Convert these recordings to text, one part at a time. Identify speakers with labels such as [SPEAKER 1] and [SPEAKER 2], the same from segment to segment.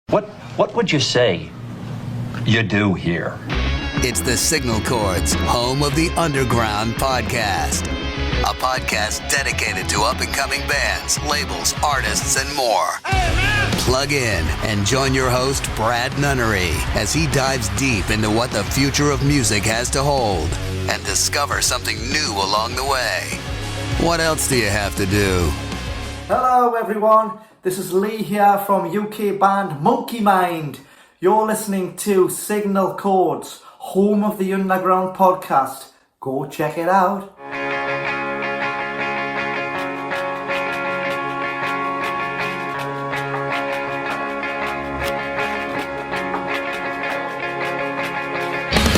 [SPEAKER 1] What would you say you do here?
[SPEAKER 2] It's the Signal Chords, home of the Underground podcast. A podcast dedicated to up-and-coming bands, labels, artists, and more. Plug in and join your host, Brad Nunnery, as he dives deep into what the future of music has to hold and discover something new along the way. What else do you have to do?
[SPEAKER 3] Hello everyone, this is Lee here from UK band Monkey Mind. You're listening to Signal Chords, home of the Underground podcast. Go check it out. You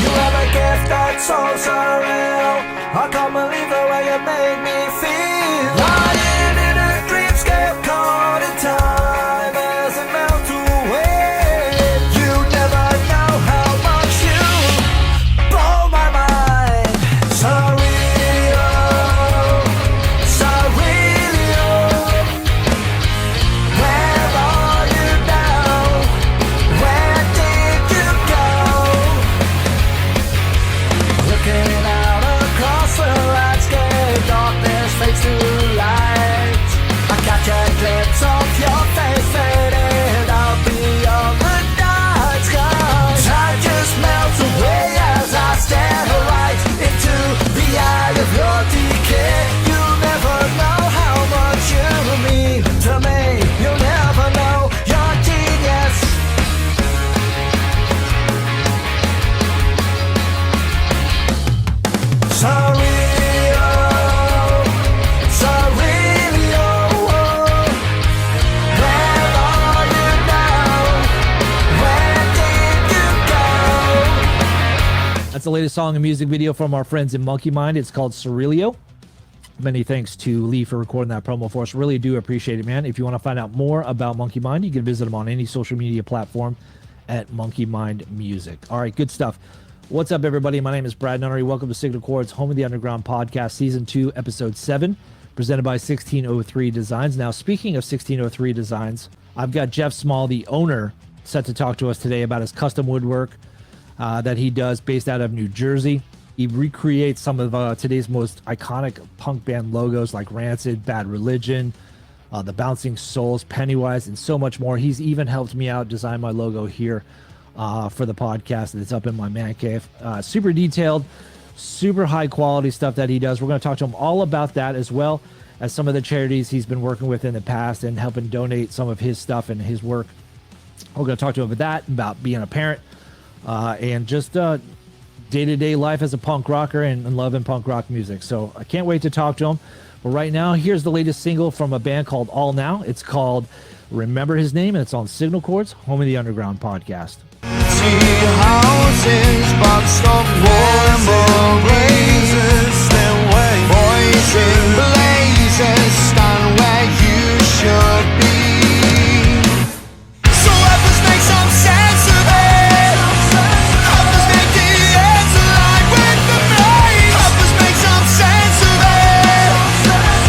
[SPEAKER 3] have a gift that's so surreal. I can't believe the way you made me feel. Lying in a dreamscape caught in time as it melts away. You never know how much you blow my mind. Surreal, surreal. Where are you now? Where did you go? Looking out across the landscape, darkness fades to light. I catch a glimpse of your face fading out beyond the night sky. Time just melts away as I stare right into the eye of your decay. You never know how much you mean to me. You never know your genius. Surreal, surreal. Where are you now? Where did you go?
[SPEAKER 4] That's the latest song and music video from our friends in Monkey Mind. It's called Surrealio. Many thanks to Lee for recording that promo for us. Really do appreciate it, man. If you want to find out more about Monkey Mind, you can visit them on any social media platform at Monkey Mind Music. All right, good stuff. What's up, everybody? My name is Brad Nunnery. Welcome to Signal Chords, home of the Underground podcast, season 2, episode 7, presented by 1603 Designs. Now, speaking of 1603 Designs, I've got Jeff Small, the owner, set to talk to us today about his custom woodwork that he does based out of New Jersey. He recreates some of today's most iconic punk band logos like Rancid, Bad Religion, the Bouncing Souls, Pennywise, and so much more. He's even helped me out design my logo here for the podcast that's up in my man cave. Super detailed, super high quality stuff that he does. We're going to talk to him all about that, as well as some of the charities he's been working with in the past and helping donate some of his stuff and his work. We're going to talk to him about that, about being a parent, and just day-to-day life as a punk rocker and loving punk rock music. So I can't wait to talk to him. But right now, here's the latest single from a band called All Now. It's called Remember His Name, and it's on Signal Chords, home of the Underground podcast.
[SPEAKER 5] See houses, boxed up walls and blazes, stand where voices, blazes, stand where you should be. So help us make some sense of it. Help us make the ends align with the brains. Help us make some sense of it.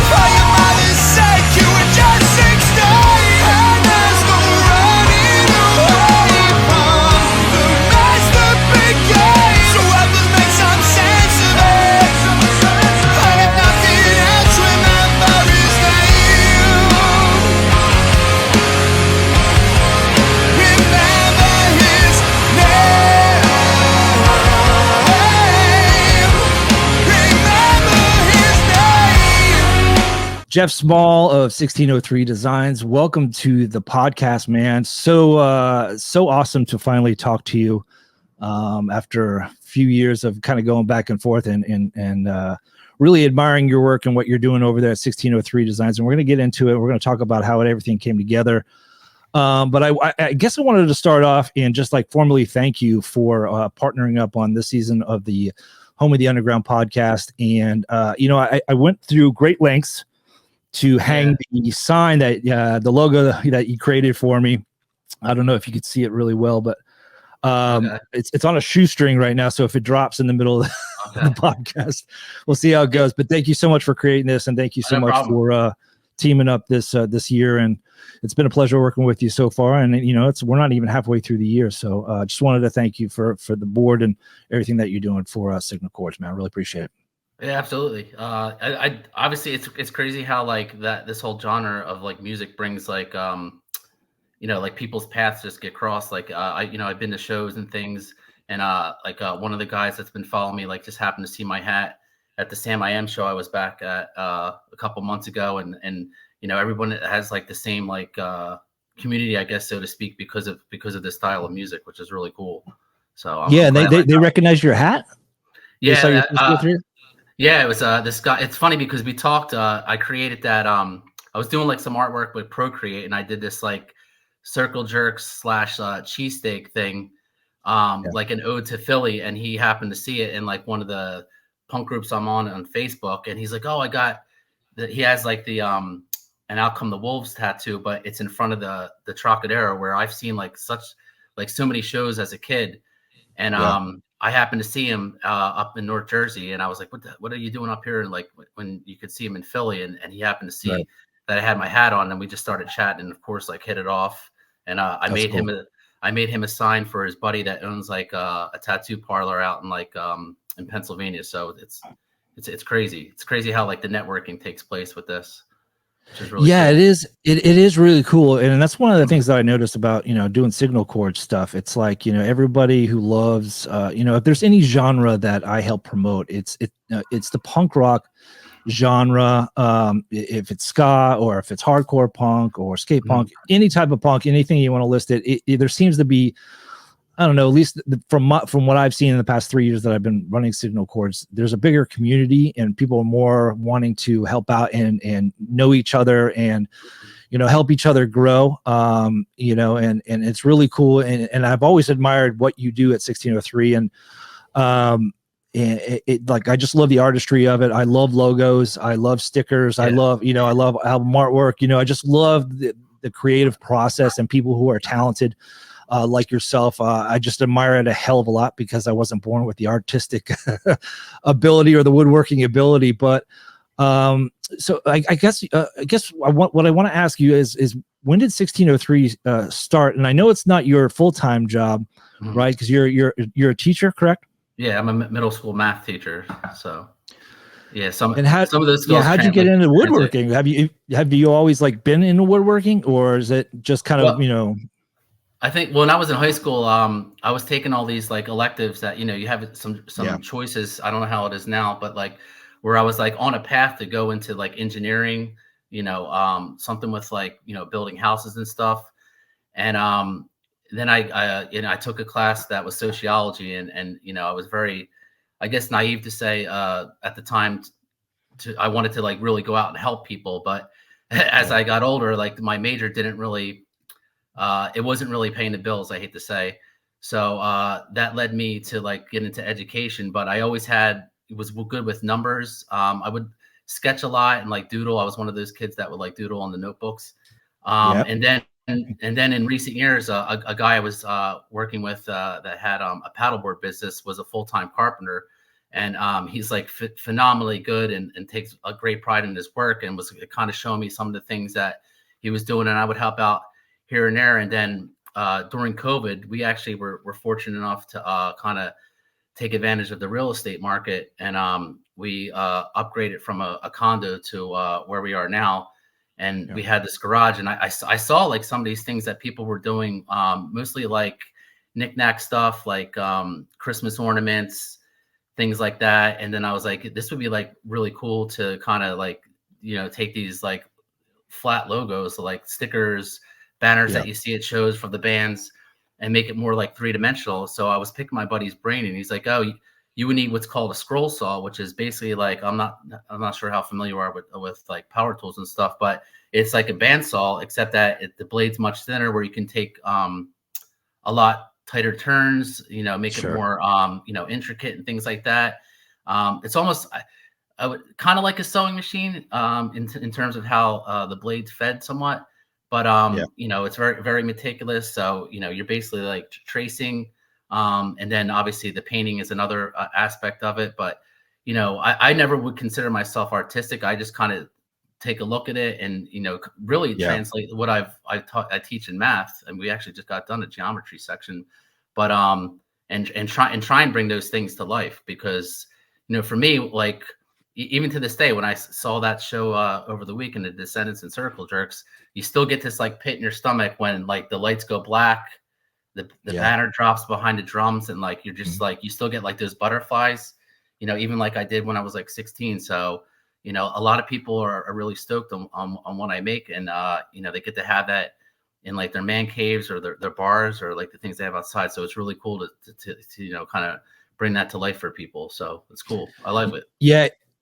[SPEAKER 5] For your mother's sake, you were just 16, and there's no running away from the mess that began. So help us make some sense of it. And if nothing else, remember his name. Remember his name. Remember his name.
[SPEAKER 4] Jeff Small of 1603 Designs, welcome to the podcast, man. So awesome to finally talk to you after a few years of kind of going back and forth and really admiring your work and what you're doing over there at 1603 Designs. And we're going to get into it. We're going to talk about how everything came together. But I guess I wanted to start off and just like formally thank you for partnering up on this season of the Home of the Underground podcast. And, I went through great lengths to hang the sign that the logo that you created for me. I don't know if you could see it really well, but it's on a shoestring right now. So if it drops in the middle of the podcast, we'll see how it goes. But thank you so much for creating this, and thank you so much for teaming up this year. And it's been a pleasure working with you so far. And we're not even halfway through the year, so just wanted to thank you for the board and everything that you're doing for Signal Chords, man. I really appreciate it.
[SPEAKER 6] Yeah, absolutely. I obviously it's crazy how like this whole genre of like music brings like like people's paths just get crossed. Like I've been to shows and things, and one of the guys that's been following me like just happened to see my hat at the Sam I Am show I was back at a couple months ago, and everyone has like the same like community, I guess, so to speak, because of the style of music, which is really cool. So
[SPEAKER 4] they recognize your hat.
[SPEAKER 6] Yeah, yeah, it was this guy. It's funny because we talked. I created that. I was doing like some artwork with Procreate, and I did this like circle jerks / cheesesteak thing, like an ode to Philly. And he happened to see it in like one of the punk groups I'm on Facebook, and he's like, "Oh, I got that." He has like the "and Out Come the Wolves" tattoo, but it's in front of the Trocadero, where I've seen like so many shows as a kid, and I happened to see him up in North Jersey, and I was like, what are you doing up here? And like when you could see him in Philly, and he happened to see that I had my hat on, and we just started chatting, and of course like hit it off. And I made him a sign for his buddy that owns like a tattoo parlor out in like in Pennsylvania. So it's crazy. It's crazy how like the networking takes place with this. Really cool.
[SPEAKER 4] It is. It is really cool, and that's one of the things that I noticed about doing Signal Chords stuff. It's like everybody who loves if there's any genre that I help promote, it's the punk rock genre. If it's ska or if it's hardcore punk or skate punk, any type of punk, anything you want to list it there seems to be, I don't know, at least from what I've seen in the past 3 years that I've been running Signal Chords, there's a bigger community and people are more wanting to help out and know each other and, help each other grow. And it's really cool. And I've always admired what you do at 1603. And like, I just love the artistry of it. I love logos. I love stickers. I love album artwork. I just love the creative process and people who are talented. Like yourself, I just admire it a hell of a lot because I wasn't born with the artistic ability or the woodworking ability. But so I guess what I want to ask you is when did 1603 start? And I know it's not your full-time job, right? Because you're a teacher, correct?
[SPEAKER 6] Yeah, I'm a middle school math teacher. So yeah, some of those skills.
[SPEAKER 4] Yeah, how'd you get into woodworking? Have you always like been into woodworking, or is it just kind of
[SPEAKER 6] I think when I was in high school, I was taking all these like electives that, you have some choices. I don't know how it is now, but like where I was like on a path to go into like engineering, something with like, building houses and stuff. And then I took a class that was sociology and I was very, I guess, naive to say at the time I wanted to like really go out and help people. But as I got older, like my major didn't really, it wasn't really paying the bills, I hate to say. So that led me to like get into education, but I always was good with numbers. I would sketch a lot and like doodle. I was one of those kids that would like doodle on the notebooks. And then in recent years, a guy I was working with that had a paddleboard business was a full-time carpenter. And he's like phenomenally good and takes a great pride in his work and was kind of showing me some of the things that he was doing. And I would help out here and there. And then during COVID, we actually were fortunate enough to kind of take advantage of the real estate market. And we upgraded from a condo to where we are now. And we had this garage. And I saw like some of these things that people were doing, mostly like knickknack stuff, like Christmas ornaments, things like that. And then I was like, this would be like really cool to kind of like, take these like flat logos, so like stickers, banners that you see at shows for the bands and make it more like three-dimensional. So I was picking my buddy's brain and he's like, oh, you would need what's called a scroll saw, which is basically like, I'm not sure how familiar you are with like power tools and stuff, but it's like a bandsaw, except that the blade's much thinner where you can take a lot tighter turns, make it more, intricate and things like that. It's almost, I would kind of like a sewing machine in terms of how the blade's fed somewhat. But, it's very, very meticulous. So, you're basically like tracing. And then obviously the painting is another aspect of it. But, I never would consider myself artistic. I just kind of take a look at it and, really translate what I teach in math. And we actually just got done a geometry section, but, and try and bring those things to life because, for me, like, even to this day, when I saw that show over the weekend, The Descendants and Circle Jerks, you still get this like pit in your stomach when like the lights go black, the banner drops behind the drums, and like you're just like, you still get like those butterflies, even like I did when I was like 16. So, a lot of people are really stoked on what I make, and they get to have that in like their man caves or their bars or like the things they have outside. So it's really cool to kind of bring that to life for people. So it's cool. I love it.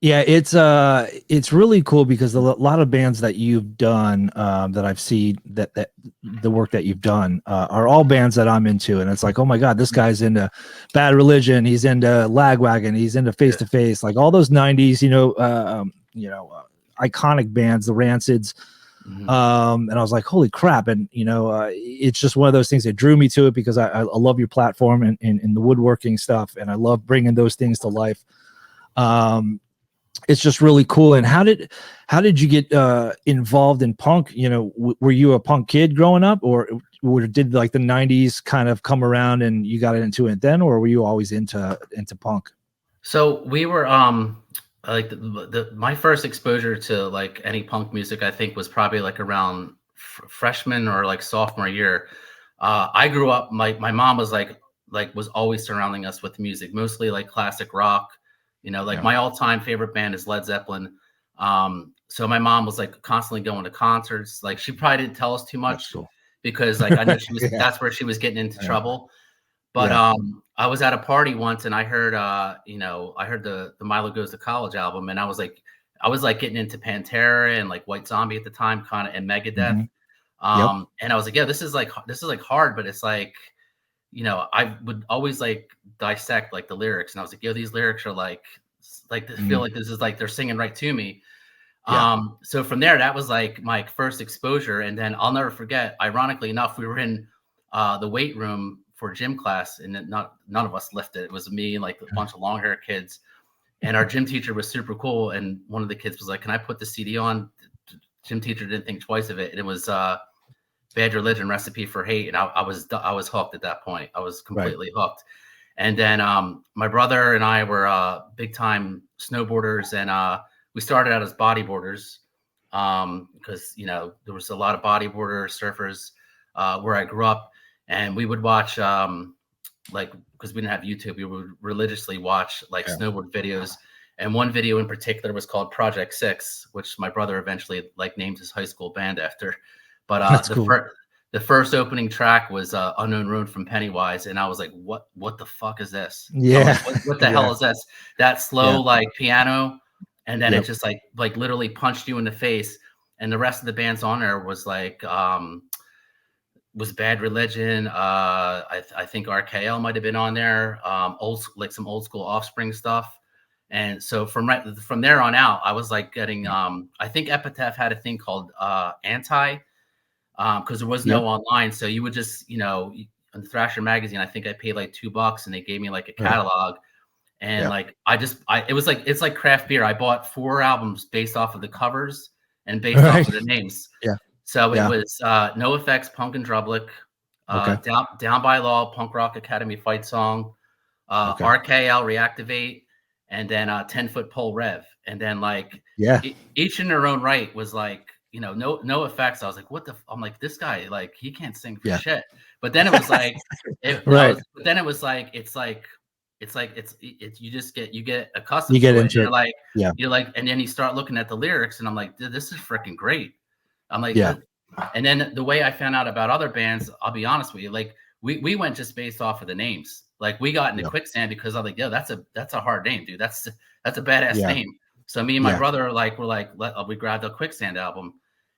[SPEAKER 4] Yeah, it's really cool because a lot of bands that you've done that I've seen that the work that you've done are all bands that I'm into, and it's like, oh my God, this guy's into Bad Religion, he's into Lagwagon, he's into Face to Face, like all those '90s, iconic bands, the Rancids, and I was like, holy crap, and it's just one of those things that drew me to it because I love your platform and the woodworking stuff, and I love bringing those things to life. It's just really cool. And how did you get involved in punk? Were you a punk kid growing up, or did like the '90s kind of come around and you got into it then, or were you always into punk?
[SPEAKER 6] So we were like my first exposure to like any punk music, I think, was probably like around freshman or like sophomore year. I grew up. My mom was was always surrounding us with music, mostly like classic rock. My all-time favorite band is Led Zeppelin. So my mom was like constantly going to concerts. Like she probably didn't tell us too much because like I know she was that's where she was getting into trouble. But I was at a party once and I heard I heard the Milo Goes to College album, and I was like getting into Pantera and like White Zombie at the time, kind of, and Megadeth. And I was like, yeah, this is like hard, but it's like, I would always like dissect like the lyrics, and I was like, yo, these lyrics are like feel like this is like they're singing right to me. So from there, that was like my first exposure. And then I'll never forget, ironically enough, we were in the weight room for gym class, and none of us lifted. It was me and like a bunch of long hair kids, and our gym teacher was super cool. And one of the kids was like, can I put the CD on? Gym teacher didn't think twice of it. And it was Bad Religion, Recipe for Hate, and I was hooked at that point. I was completely hooked. And then my brother and I were big time snowboarders, and we started out as bodyboarders because there was a lot of bodyboarders, surfers where I grew up, and we would watch because we didn't have YouTube, we would religiously watch snowboard videos. And one video in particular was called Project 6, which my brother eventually named his high school band after. But the first opening track was Unknown Road from Pennywise. And I was like, what the fuck is this?
[SPEAKER 4] Yeah.
[SPEAKER 6] What the hell is this? That slow piano. And then it just like literally punched you in the face. And the rest of the bands on there was was Bad Religion. I think RKL might have been on there. Some old school Offspring stuff. And so from there on out, I was getting I think Epitaph had a thing called Anti. Because there was no online, so you would just, on the Thrasher magazine, I think I paid like $2, and they gave me like a catalog, and it's like craft beer. I bought 4 albums based off of the covers and based off of the names. So it was NOFX, Punk and Drublic, Down by Law, Punk Rock Academy fight song, RKL, Reactivate, and then 10-Foot Pole Rev, and then each in their own right was no effects. I was like, I'm like, this guy, he can't sing for shit. But then it was you get accustomed
[SPEAKER 4] you get
[SPEAKER 6] to
[SPEAKER 4] into
[SPEAKER 6] it. You're like, and then you start looking at the lyrics, and I'm like, dude, this is freaking great. I'm like, and then the way I found out about other bands, I'll be honest with you, we went just based off of the names. We got into Quicksand because I was like, yo, that's a hard name, dude. That's a badass name. So me and my brother we grabbed a Quicksand album,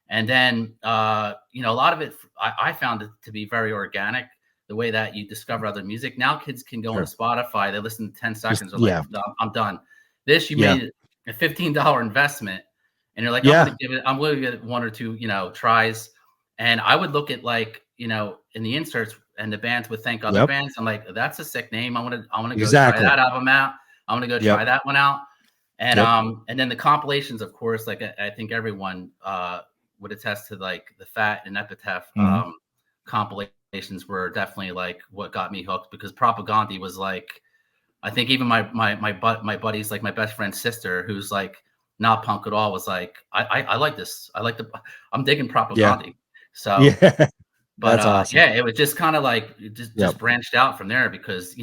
[SPEAKER 6] and then a lot of it I found it to be very organic, the way that you discover other music. Now kids can go on Spotify, they listen to 10 seconds, I'm done. This you made a $15 investment, and you're like, I'm going to give it 1 or 2 tries, and I would look at in the inserts, and the bands would thank other bands. I'm like, that's a sick name. I want to go try that album out. I want to go try that one out. And then the compilations, of course, like I think everyone would attest to, like the Fat and Epitaph compilations were definitely like what got me hooked, because Propaganda was like, I think even my buddies, like my best friend's sister, who's like not punk at all, was like, I like this. I'm digging Propaganda. So
[SPEAKER 4] yeah,
[SPEAKER 6] but
[SPEAKER 4] that's awesome.
[SPEAKER 6] yeah, it was just kind of like just branched out from there, because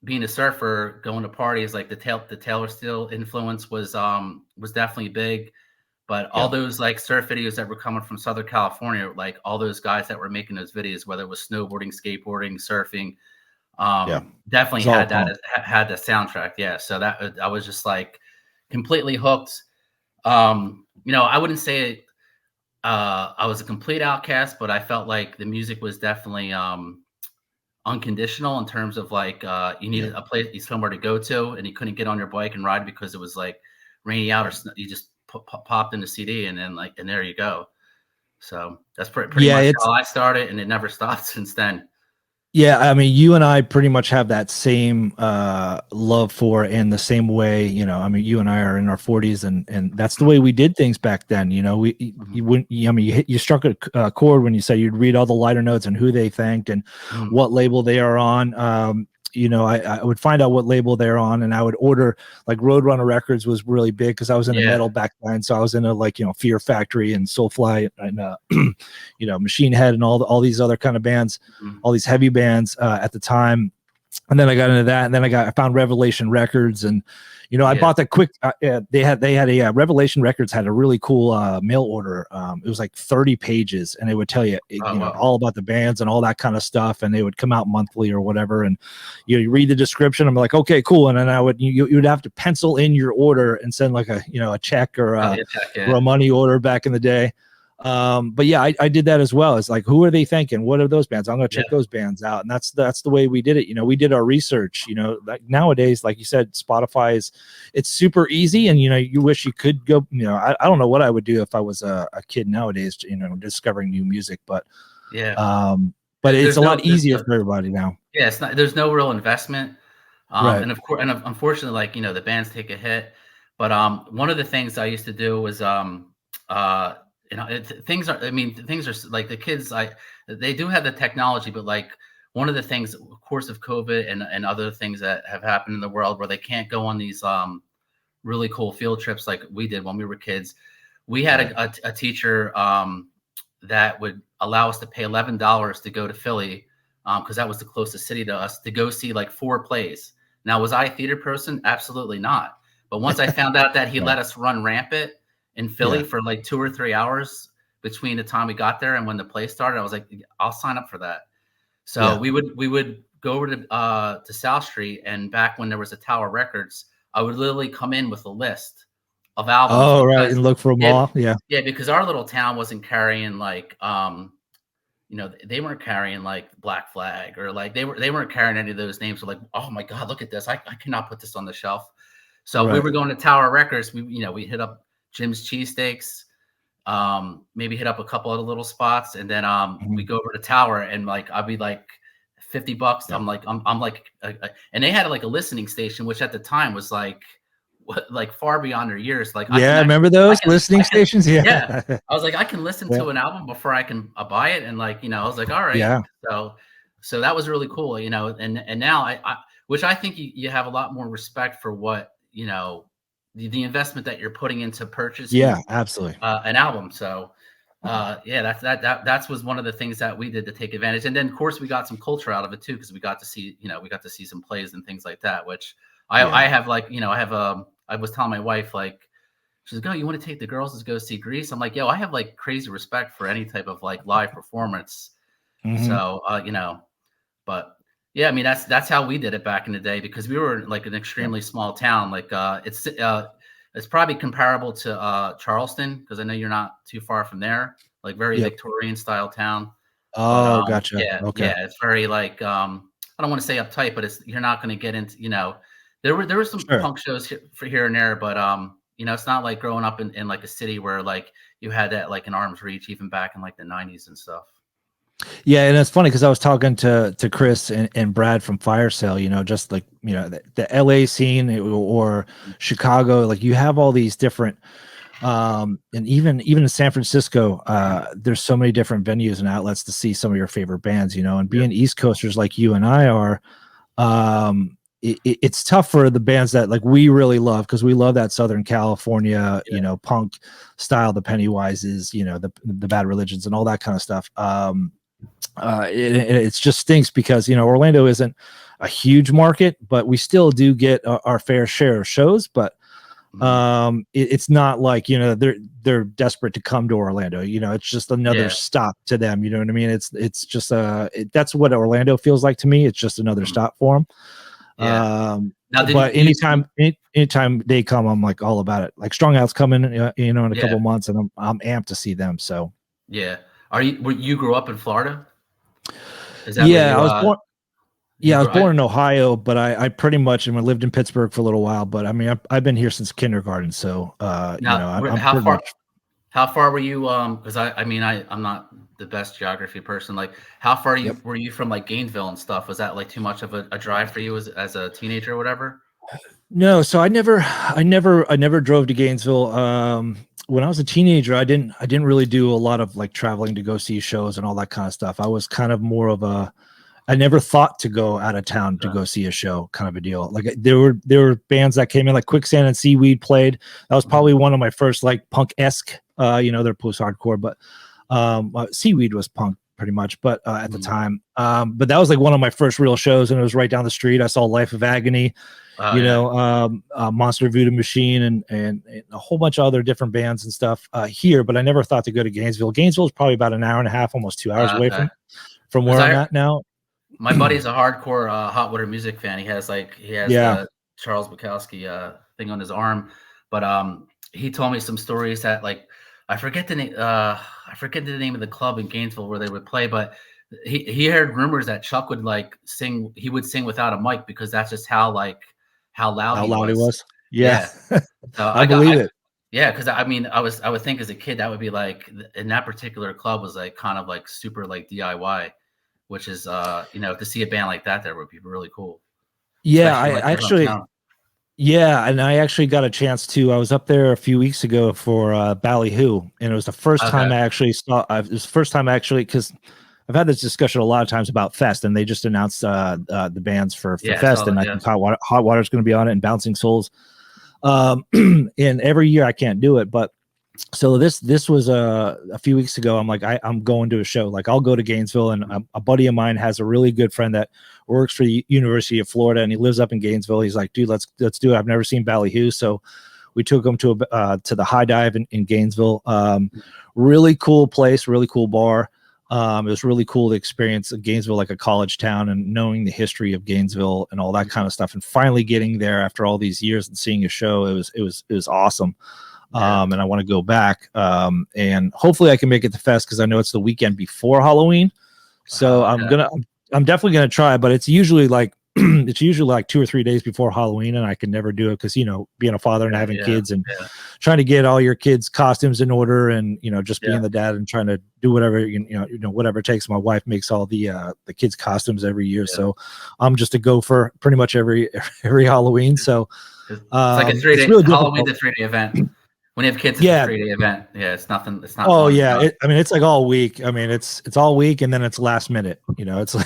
[SPEAKER 6] being a surfer, going to parties, like the Taylor Steele influence was definitely big. But all those like surf videos that were coming from Southern California, like all those guys that were making those videos, whether it was snowboarding, skateboarding, surfing, definitely had the soundtrack. Yeah. So that I was just like completely hooked. I wouldn't say I was a complete outcast, but I felt like the music was definitely unconditional in terms of like you needed a place, somewhere to go to, and you couldn't get on your bike and ride because it was like rainy out, or you just popped in the CD and then and there you go. So that's pretty much how I started, and it never stopped since then.
[SPEAKER 4] Yeah, I mean, you and I pretty much have that same love for, and the same way, I mean, you and I are in our 40s, and that's the way we did things back then. You struck a chord when you said you'd read all the liner notes and who they thanked and what label they are on. I would find out what label they're on, and I would order, like Roadrunner Records was really big because I was into metal back then. So I was into like, Fear Factory and Soulfly and, Machine Head and all these other kind of bands, all these heavy bands at the time. And then I got into that, and then I found Revelation Records, and I bought that quick. They had a Revelation Records had a really cool mail order. It was like 30 pages, and it would tell you, all about the bands and all that kind of stuff. And they would come out monthly or whatever. And you read the description. I'm like, okay, cool. And then you would have to pencil in your order and send like a check or a money order back in the day. But yeah, I did that as well. It's like, who are they thinking? What are those bands? I'm going to check those bands out. And that's the way we did it. We did our research, like nowadays, like you said, Spotify it's super easy. And, you wish you could go, I don't know what I would do if I was a kid nowadays, discovering new music, but it's a lot easier for everybody now.
[SPEAKER 6] Yeah. There's no real investment. And of course, and unfortunately, like, the bands take a hit, but, one of the things I used to do was, things are like the kids, they do have the technology, but like one of the things, of course, of COVID and other things that have happened in the world where they can't go on these really cool field trips like we did when we were kids. We had a teacher that would allow us to pay $11 to go to Philly, because that was the closest city to us, to go see like 4 plays. Now, was I a theater person? Absolutely not. But once I found out that he let us run rampant in Philly for like 2 or 3 hours between the time we got there and when the play started, I was like, I'll sign up for that. So we would go over to South Street, and back when there was a Tower Records, I would literally come in with a list of albums.
[SPEAKER 4] Oh, right, and look for them all. Yeah,
[SPEAKER 6] because our little town wasn't carrying like they weren't carrying like Black Flag, or like they weren't carrying any of those names. So like, oh my God, look at this! I cannot put this on the shelf. So we were going to Tower Records. We hit up Jim's Cheesesteaks, maybe hit up a couple of little spots, and then we go over to Tower, and like I'd be like $50. I'm like, and they had like a listening station, which at the time was like far beyond their years. Like,
[SPEAKER 4] I remember those listening stations. Yeah,
[SPEAKER 6] I was like, I can listen to an album before I can buy it, and like, I was like, all right, so that was really cool, and now I which I think you have a lot more respect for what the investment that you're putting into purchasing.
[SPEAKER 4] Yeah, absolutely.
[SPEAKER 6] An album. So, that was one of the things that we did to take advantage. And then of course we got some culture out of it too, because we got to see some plays and things like that, which I have like, I was telling my wife, like, she's like, oh, you want to take the girls to go see Grease? I'm like, yo, I have like crazy respect for any type of like live performance. So, but yeah, I mean, that's how we did it back in the day, because we were like an extremely small town. Like it's probably comparable to Charleston, because I know you're not too far from there. Like very Victorian style town.
[SPEAKER 4] Oh, gotcha.
[SPEAKER 6] Yeah,
[SPEAKER 4] okay.
[SPEAKER 6] Yeah, it's very like I don't want to say uptight, but you're not going to get into there were some punk shows for here and there, but it's not like growing up in like a city where like you had that like an arm's reach even back in like the 90s and stuff.
[SPEAKER 4] Yeah, and it's funny because I was talking to Chris and Brad from Fire Sale, just like the LA scene or Chicago, like you have all these different and even in San Francisco, there's so many different venues and outlets to see some of your favorite bands, and being East Coasters like you and I are, it's tough for the bands that like we really love, because we love that Southern California, punk style, the Pennywises, the Bad Religions and all that kind of stuff. It's just stinks because Orlando isn't a huge market, but we still do get our fair share of shows. But it's not like they're desperate to come to Orlando. It's just another stop to them. You know what I mean? It's just that's what Orlando feels like to me. It's just another stop for them.
[SPEAKER 6] Now,
[SPEAKER 4] but anytime they come, I'm like all about it. Like Strong Out's coming, in a couple months, and I'm amped to see them. So
[SPEAKER 6] you grew up in Florida? Is that
[SPEAKER 4] I was born. Yeah, I was born in Ohio, but I pretty much lived in Pittsburgh for a little while. But I mean, I've been here since kindergarten. So
[SPEAKER 6] how far were you? Because I'm not the best geography person. Like, how far were you from like Gainesville and stuff? Was that like too much of a drive for you as a teenager or whatever?
[SPEAKER 4] No, so I never drove to Gainesville. When I was a teenager, I didn't really do a lot of like traveling to go see shows and all that kind of stuff. I was kind of more of I never thought to go out of town to go see a show, kind of a deal. Like there were bands that came in, like Quicksand and Seaweed played. That was probably one of my first like punk-esque, they're post-hardcore, but Seaweed was punk pretty much, but at the time. But that was like one of my first real shows, and it was right down the street. I saw Life of Agony, Monster Voodoo Machine, and a whole bunch of other different bands and stuff here, but I never thought to go to Gainesville. Gainesville is probably about an hour and a half, almost 2 hours away from where I'm at now.
[SPEAKER 6] My buddy's a hardcore Hot Water Music fan. He has the Charles Bukowski thing on his arm, but he told me some stories that like I forget the name of the club in Gainesville where they would play, but he heard rumors that Chuck would like sing. He would sing without a mic because that's just how loud he was.
[SPEAKER 4] Yeah.
[SPEAKER 6] So
[SPEAKER 4] I believe it.
[SPEAKER 6] Yeah, because I would think as a kid that would be like, in that particular club was like kind of like super like DIY. Which is, to see a band like that there would be really cool.
[SPEAKER 4] Yeah, I actually got a chance to. I was up there a few weeks ago for Ballyhoo, and it was the first time I actually saw. It was the first time actually, because I've had this discussion a lot of times about Fest, and they just announced the bands for Fest, and I think Hot Water is going to be on it, and Bouncing Souls. And every year I can't do it, but. So this was a few weeks ago. I'm like, I'm going to a show. Like, I'll go to Gainesville, and a buddy of mine has a really good friend that works for the University of Florida, and he lives up in Gainesville. He's like, dude, let's do it. I've never seen Ballyhoo, so we took him to the High Dive in Gainesville. Really cool place, really cool bar. It was really cool to experience Gainesville like a college town, and knowing the history of Gainesville and all that kind of stuff, and finally getting there after all these years and seeing a show. It was awesome. And I want to go back, and hopefully I can make it to Fest, because I know it's the weekend before Halloween. So I'm definitely gonna try, but it's usually like 2 or 3 days before Halloween, and I can never do it because being a father and having kids and trying to get all your kids' costumes in order, and just being the dad and trying to do whatever whatever it takes. My wife makes all the kids' costumes every year, so I'm just a gopher pretty much every Halloween. So
[SPEAKER 6] it's like a 3-day Halloween's a 3-day event. When you have kids, it's a 3-day event. Yeah, it's nothing. It's not.
[SPEAKER 4] Oh yeah, it's like all week. I mean, it's all week, and then it's last minute. It's like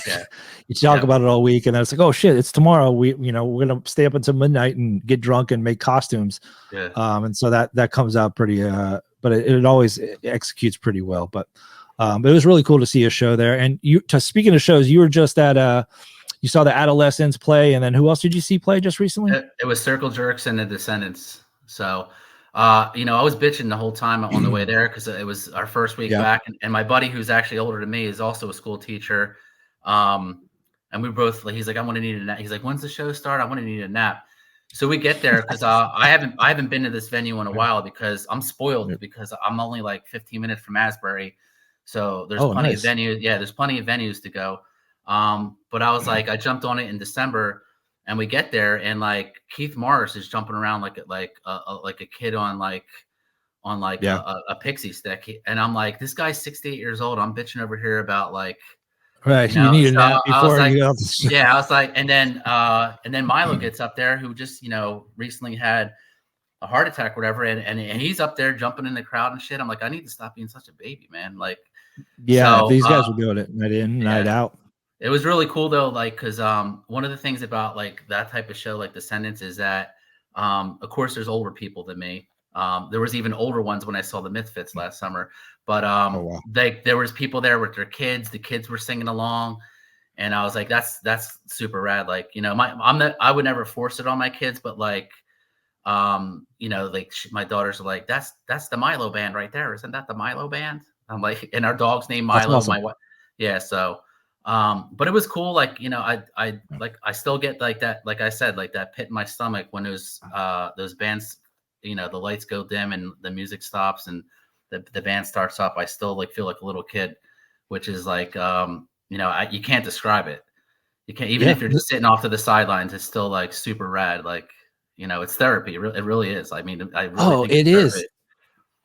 [SPEAKER 4] you talk about it all week, and then it's like, oh shit, it's tomorrow. We're gonna stay up until midnight and get drunk and make costumes. Yeah. And so that comes out pretty. But it always executes pretty well. But it was really cool to see a show there. And speaking of shows, you were just at you saw the Adolescents play, and then who else did you see play just recently?
[SPEAKER 6] It was Circle Jerks and the Descendants. So. I was bitching the whole time on the way there because it was our first week back, and my buddy, who's actually older than me, is also a school teacher. And we both, he's like, I want to need a nap. He's like, when's the show start? I want to need a nap. So we get there because I haven't been to this venue in a while because I'm spoiled because I'm only like 15 minutes from Asbury, so there's plenty of venues. Yeah, there's plenty of venues to go. But I was like, I jumped on it in December. And we get there, and like Keith Morris is jumping around like a kid on like on like a pixie stick. And I'm like, this guy's 68 years old. I'm bitching over here about like,
[SPEAKER 4] right. You need a nap before
[SPEAKER 6] like,
[SPEAKER 4] you go.
[SPEAKER 6] yeah, I was like, and then Milo gets up there, who just, recently had a heart attack, or whatever. And he's up there jumping in the crowd and shit. I'm like, I need to stop being such a baby, man. Like,
[SPEAKER 4] yeah, so, these guys were doing it night in, night out.
[SPEAKER 6] It was really cool though, like, because one of the things about like that type of show, like Descendants, is that of course there's older people than me. There was even older ones when I saw the Misfits last summer, but there was people there with their kids. The kids were singing along, and I was like, that's super rad. Like, I would never force it on my kids, but like, like my daughters are like, that's the Milo band right there, isn't that the Milo band? I'm like, and our dog's named Milo. Awesome. My wife, yeah, so. But it was cool. Like, I still get like that, like I said, like that pit in my stomach when it was, those bands, the lights go dim and the music stops and the band starts up. I still like feel like a little kid, which is like, you can't describe it. You can't, even if you're just sitting off to the sidelines, it's still like super rad. Like, it's therapy. It really is. I mean, I really think
[SPEAKER 4] it is. Therapy.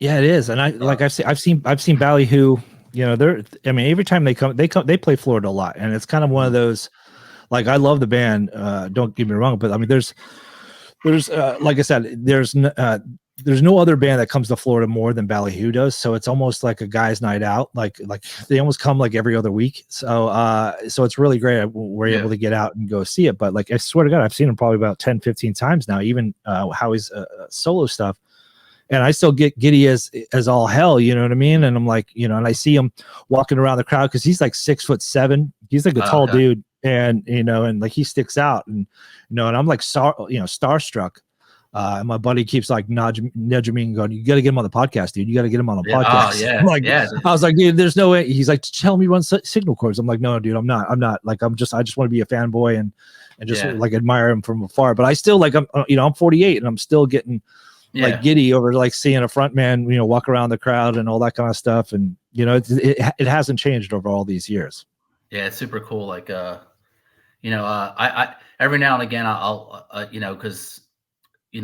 [SPEAKER 4] Yeah, it is. And I've seen Ballyhoo. Every time they come, they play Florida a lot, and it's kind of one of those. Like, I love the band. Don't get me wrong, but I mean, there's like I said, there's no other band that comes to Florida more than Ballyhoo does. So it's almost like a guys' night out. Like they almost come like every other week. So it's really great. We're able to get out and go see it. But like, I swear to God, I've seen him probably about 10, 15 times now. Even Howie's solo stuff. And I still get giddy as all hell, you know what I mean? And I'm like, and I see him walking around the crowd because he's like 6'7". He's like a tall dude, and and like he sticks out, and and I'm like starstruck. And my buddy keeps like nudging me and going, "You got to get him on the podcast, dude. You got to get him on the podcast." I'm like, I was like, dude, there's no way. He's like, tell me run Signal Chords. I'm like, no, dude, I'm not. Like, I just want to be a fanboy and just like admire him from afar. But I still like, I'm 48 and I'm still getting like giddy over like seeing a front man, walk around the crowd and all that kind of stuff. And, it hasn't changed over all these years.
[SPEAKER 6] Yeah. It's super cool. Like, I every now and again, I'll cause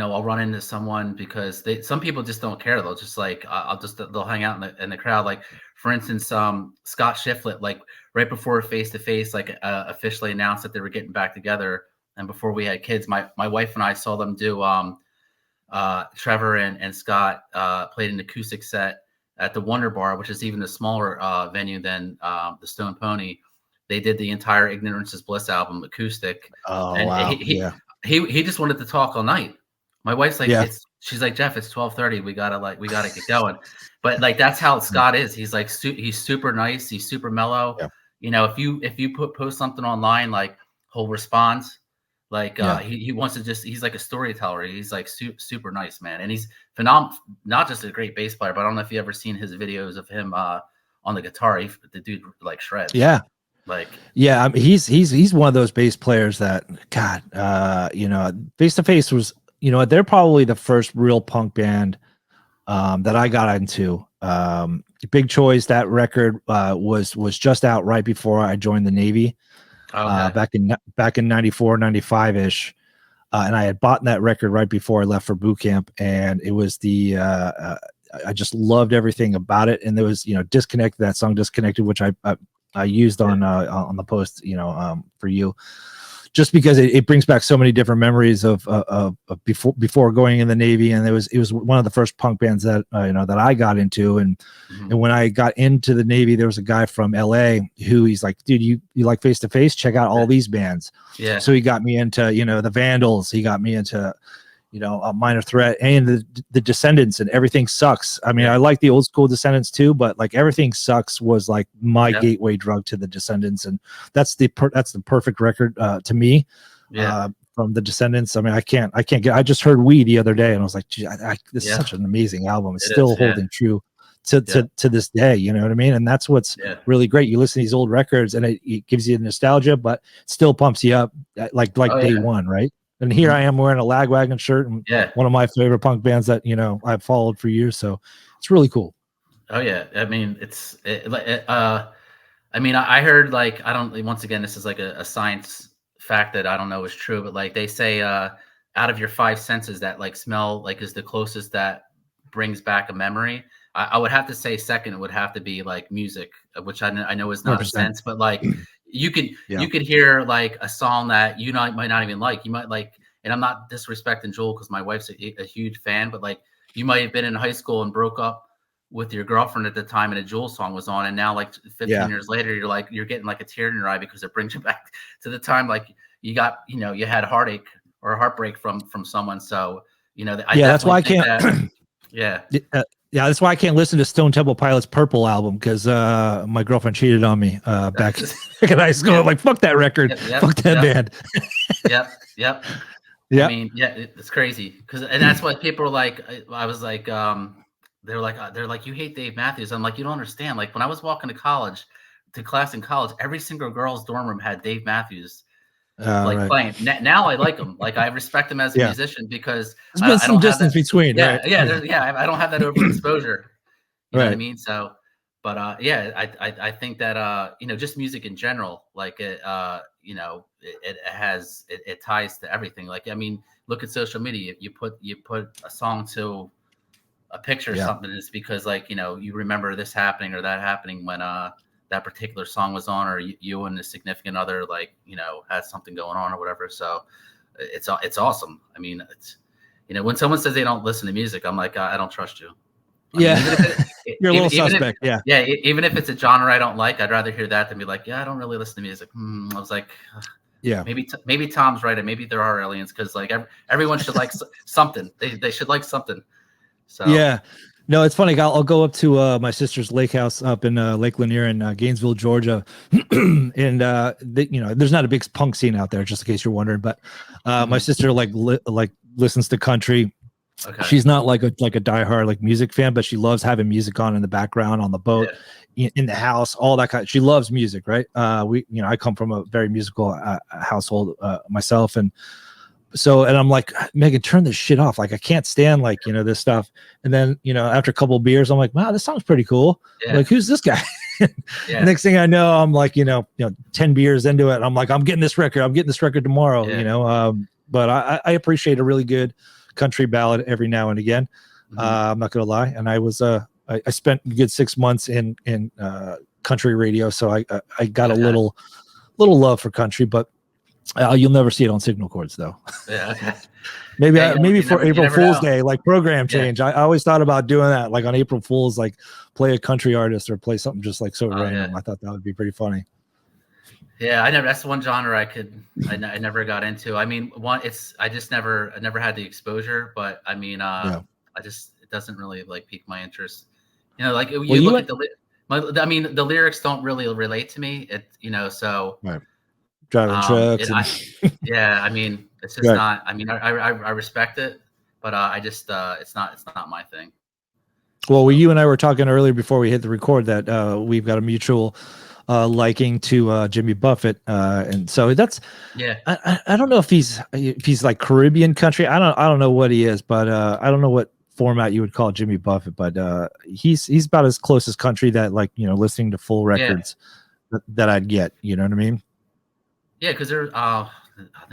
[SPEAKER 6] I'll run into someone because some people just don't care. They'll just like, they'll hang out in the crowd. Like, for instance, Scott Shiflett, like right before Face to Face, like officially announced that they were getting back together. And before we had kids, my wife and I saw them do, Trevor and Scott played an acoustic set at the Wonder Bar, which is even a smaller venue than the Stone Pony. They did the entire Ignorance is Bliss album acoustic.
[SPEAKER 4] Oh,
[SPEAKER 6] and
[SPEAKER 4] wow.
[SPEAKER 6] He just wanted to talk all night. My wife's like, she's like, Jeff, it's 12:30. We gotta get going. But like, that's how Scott is. He's like, he's super nice. He's super mellow. Yeah. If you post something online, like he'll respond. Like he wants to he's like a storyteller. He's like super nice, man. And he's phenomenal, not just a great bass player, but I don't know if you ever seen his videos of him on the guitar. The dude like shreds.
[SPEAKER 4] Yeah.
[SPEAKER 6] Like,
[SPEAKER 4] yeah, he's one of those bass players that, God, Face to Face was, they're probably the first real punk band that I got into. Big Choice, that record was just out right before I joined the Navy. Back in 94, 95 ish. And I had bought that record right before I left for boot camp. And it was I just loved everything about it. And there was, Disconnected, that song Disconnected, which I used on the post, for you, just because it brings back so many different memories of before going in the Navy. And it was one of the first punk bands that that I got into. And when I got into the Navy, there was a guy from LA who he's like, dude, you like Face to Face? Check out all these bands. Yeah. So he got me into the Vandals. He got me into Minor Threat and the Descendants and Everything Sucks. I mean, I like the old school Descendants too, but like Everything Sucks was like my gateway drug to the Descendants, and that's the perfect record to me. From the Descendants. I mean, I can't get. I just heard We the other day, and I was like, gee, this is such an amazing album. It's still holding true to this day. You know what I mean? And that's what's really great. You listen to these old records, and it gives you nostalgia, but still pumps you up like day one, right? And here I am wearing a Lagwagon shirt, and one of my favorite punk bands that I've followed for years. So it's really cool.
[SPEAKER 6] Oh yeah, I mean I heard like once again this is like a science fact that I don't know is true, but like they say out of your five senses that like smell like is the closest that brings back a memory. I would have to say second, it would have to be like music, which I know is not
[SPEAKER 4] 100%.
[SPEAKER 6] a sense, but like you could
[SPEAKER 4] Yeah.
[SPEAKER 6] hear like a song that you might not even like. You might like, and I'm not disrespecting Joel because my wife's a huge fan, but like you might have been in high school and broke up with your girlfriend at the time and a Joel song was on, and now like 15 years later, you're getting like a tear in your eye because it brings you back to the time like you got, you had heartache or heartbreak from someone. So,
[SPEAKER 4] that's why I can't.
[SPEAKER 6] Yeah.
[SPEAKER 4] That's why I can't listen to Stone Temple Pilots' Purple album, because my girlfriend cheated on me back in high school. I'm like, fuck that record. Fuck that band.
[SPEAKER 6] Yep.
[SPEAKER 4] Yeah.
[SPEAKER 6] I mean, it's crazy. And that's why people are like, I was like, they're like, you hate Dave Matthews. I'm like, you don't understand. Like when I was walking to class in college, every single girl's dorm room had Dave Matthews playing. Now I like him. Like I respect him as a musician because
[SPEAKER 4] there's been some distance between.
[SPEAKER 6] Yeah,
[SPEAKER 4] right?
[SPEAKER 6] I don't have that overexposure. You know what I mean? So, but I think that just music in general, like it ties to everything. Like I mean, look at social media. You put a song to a picture or something, it's because like you remember this happening or that happening when that particular song was on, or you and a significant other like had something going on or whatever. So it's awesome. I mean, it's when someone says they don't listen to music, I'm like, I don't trust you. I mean,
[SPEAKER 4] you're a little suspect.
[SPEAKER 6] Even if it's a genre I don't like, I'd rather hear that than be like, I don't really listen to music. I was like, maybe Tom's right, and maybe there are aliens, because like everyone should like something. They should like something. So
[SPEAKER 4] no, it's funny. I'll go up to my sister's lake house up in Lake Lanier in Gainesville, Georgia, and there's not a big punk scene out there, just in case you're wondering. But my sister like listens to country.
[SPEAKER 6] Okay.
[SPEAKER 4] She's not like a diehard like music fan, but she loves having music on in the background, on the boat, in the house, all that kind. She loves music, right? I come from a very musical household myself, and I'm like, Megan, turn this shit off. Like I can't stand this stuff. And then after a couple of beers, I'm like, wow, this song's pretty cool. Like, who's this guy? Next thing I know, I'm like 10 beers into it, I'm like, I'm getting this record tomorrow. But I appreciate a really good country ballad every now and again. I'm not gonna lie. And I was I spent a good 6 months in country radio, so I got a little love for country, but you'll never see it on Signal Chords though. Maybe for April Fool's Day, like program change. I always thought about doing that, like on April Fool's, like play a country artist or play something just like so random. I thought that would be pretty funny.
[SPEAKER 6] That's the one genre I never got into. I mean, I never had the exposure, but I mean, it doesn't really like pique my interest. Like the lyrics don't really relate to me. So
[SPEAKER 4] driving trucks.
[SPEAKER 6] I mean, it's just not. I mean, I respect it, but it's not my thing.
[SPEAKER 4] Well, you and I were talking earlier before we hit the record that we've got a mutual liking to Jimmy Buffett, and so that's I don't know if he's like Caribbean country. I don't know what he is, but I don't know what format you would call Jimmy Buffett, but he's about as close as country that listening to full records that I'd get. You know what I mean?
[SPEAKER 6] Yeah, because the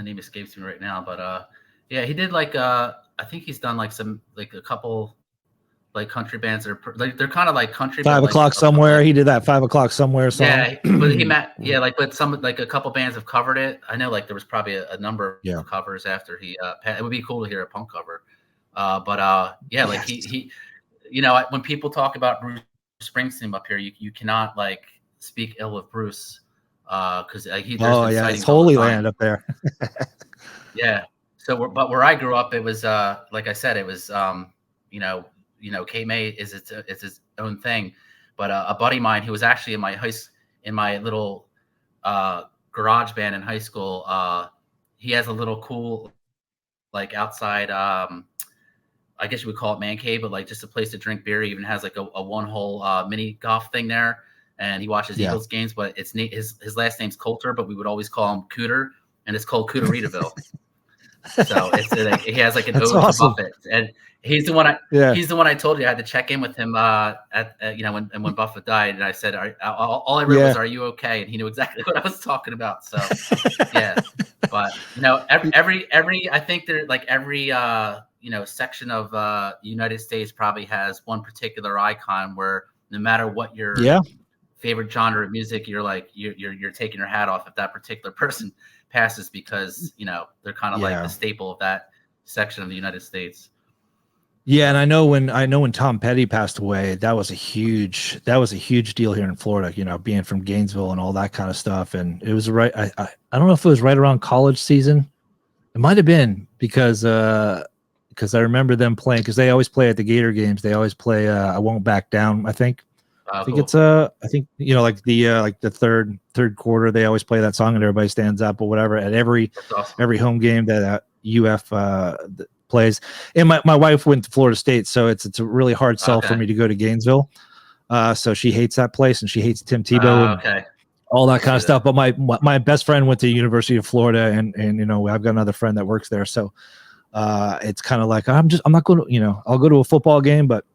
[SPEAKER 6] name escapes me right now, but he did I think he's done like some like a couple like country bands that are they're kind of like country.
[SPEAKER 4] 5 o'clock somewhere. He did that 5 o'clock somewhere song.
[SPEAKER 6] But some like a couple bands have covered it. I know like there was probably a number of covers after he. It would be cool to hear a punk cover. Like he when people talk about Bruce Springsteen up here, you cannot like speak ill of Bruce because
[SPEAKER 4] it's Holy Land up there.
[SPEAKER 6] So where I grew up, it was like I said, it was Cape May is its own thing, but a buddy of mine who was actually in my little garage band in high school, he has a little cool like outside I guess you would call it man cave, but like just a place to drink beer. He even has like a one hole mini golf thing there, and he watches Eagles games. But it's his last name's Coulter, but we would always call him Cooter, and it's called Cooteritaville. So it's he has like an ode to Buffett, and he's the one he's the one I told you I had to check in with him when Buffett died, and I said all I read was "Are you okay?" and he knew exactly what I was talking about. So But every I think there like every section of United States probably has one particular icon where no matter what your favorite genre of music, you're like you're taking your hat off if that particular person passes, because they're kind of like the staple of that section of the United States.
[SPEAKER 4] Yeah, and I know when Tom Petty passed away, that was a huge deal here in Florida, being from Gainesville and all that kind of stuff. And it was right I don't know if it was right around college season. It might have been because I remember them playing, because they always play at the Gator games. They always play I Won't Back Down, I think. I think it's like the third quarter, they always play that song and everybody stands up or whatever at every home game that UF plays. And my wife went to Florida State, so it's a really hard sell for me to go to Gainesville. So she hates that place and she hates Tim Tebow and all that kind of stuff. But my best friend went to the University of Florida, and I've got another friend that works there. So it's kind of like I'm not going to, I'll go to a football game, but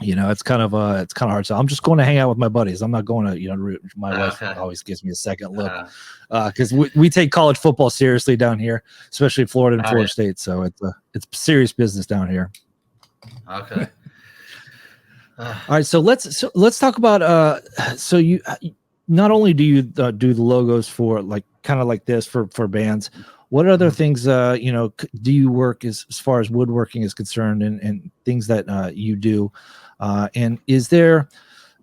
[SPEAKER 4] it's kind of hard. So I'm just going to hang out with my buddies. I'm not going to, my wife always gives me a second look, because we take college football seriously down here, especially Florida and Florida State. So it's serious business down here.
[SPEAKER 6] Okay.
[SPEAKER 4] All right. So let's talk about, so you, not only do you do the logos for kind of like this for bands, what other things, do you work as far as woodworking is concerned, and things that you do? And is there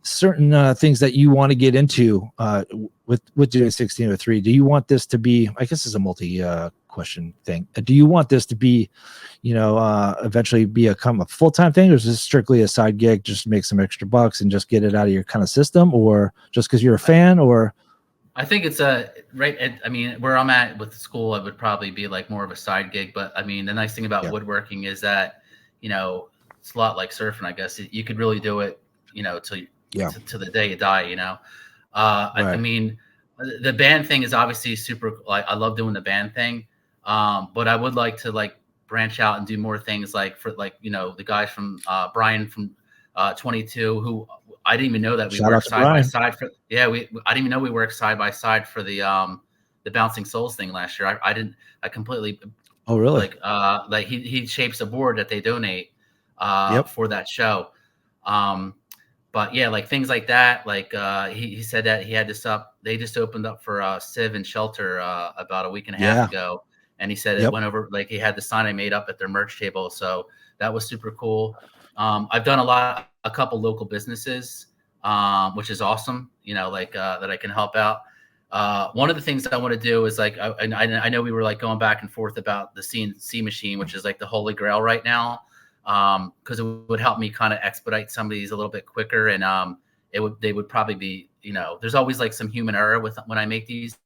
[SPEAKER 4] certain things that you want to get into with doing 1603? Do you want this to be, I guess it's a multi-question thing. Do you want this to be, eventually become a full-time thing, or is this strictly a side gig, just to make some extra bucks and just get it out of your kind of system, or just because you're a fan, or?
[SPEAKER 6] I think it's where I'm at with the school, it would probably be like more of a side gig. But I mean, the nice thing about woodworking is that, it's a lot like surfing, I guess. You could really do it, till the day you die, Right. I mean, the band thing is obviously super, I love doing the band thing. But I would like to branch out and do more things for the guys from Brian from 22, who I didn't even know that we worked side by side for. I didn't even know we worked side by side for the Bouncing Souls thing last year. I completely.
[SPEAKER 4] Oh, really?
[SPEAKER 6] He shapes a board that they donate for that show. But yeah, things like that. He said that he had this up. They just opened up for Civ and Shelter about a week and a half ago, and he said it went over. He had the sign I made up at their merch table, so that was super cool. I've done a couple local businesses, which is awesome, that I can help out. One of the things that I want to do is I know we were going back and forth about the CNC machine, which is the holy grail right now, because it would help me kind of expedite some of these a little bit quicker. And they would probably be, there's always some human error when I make these,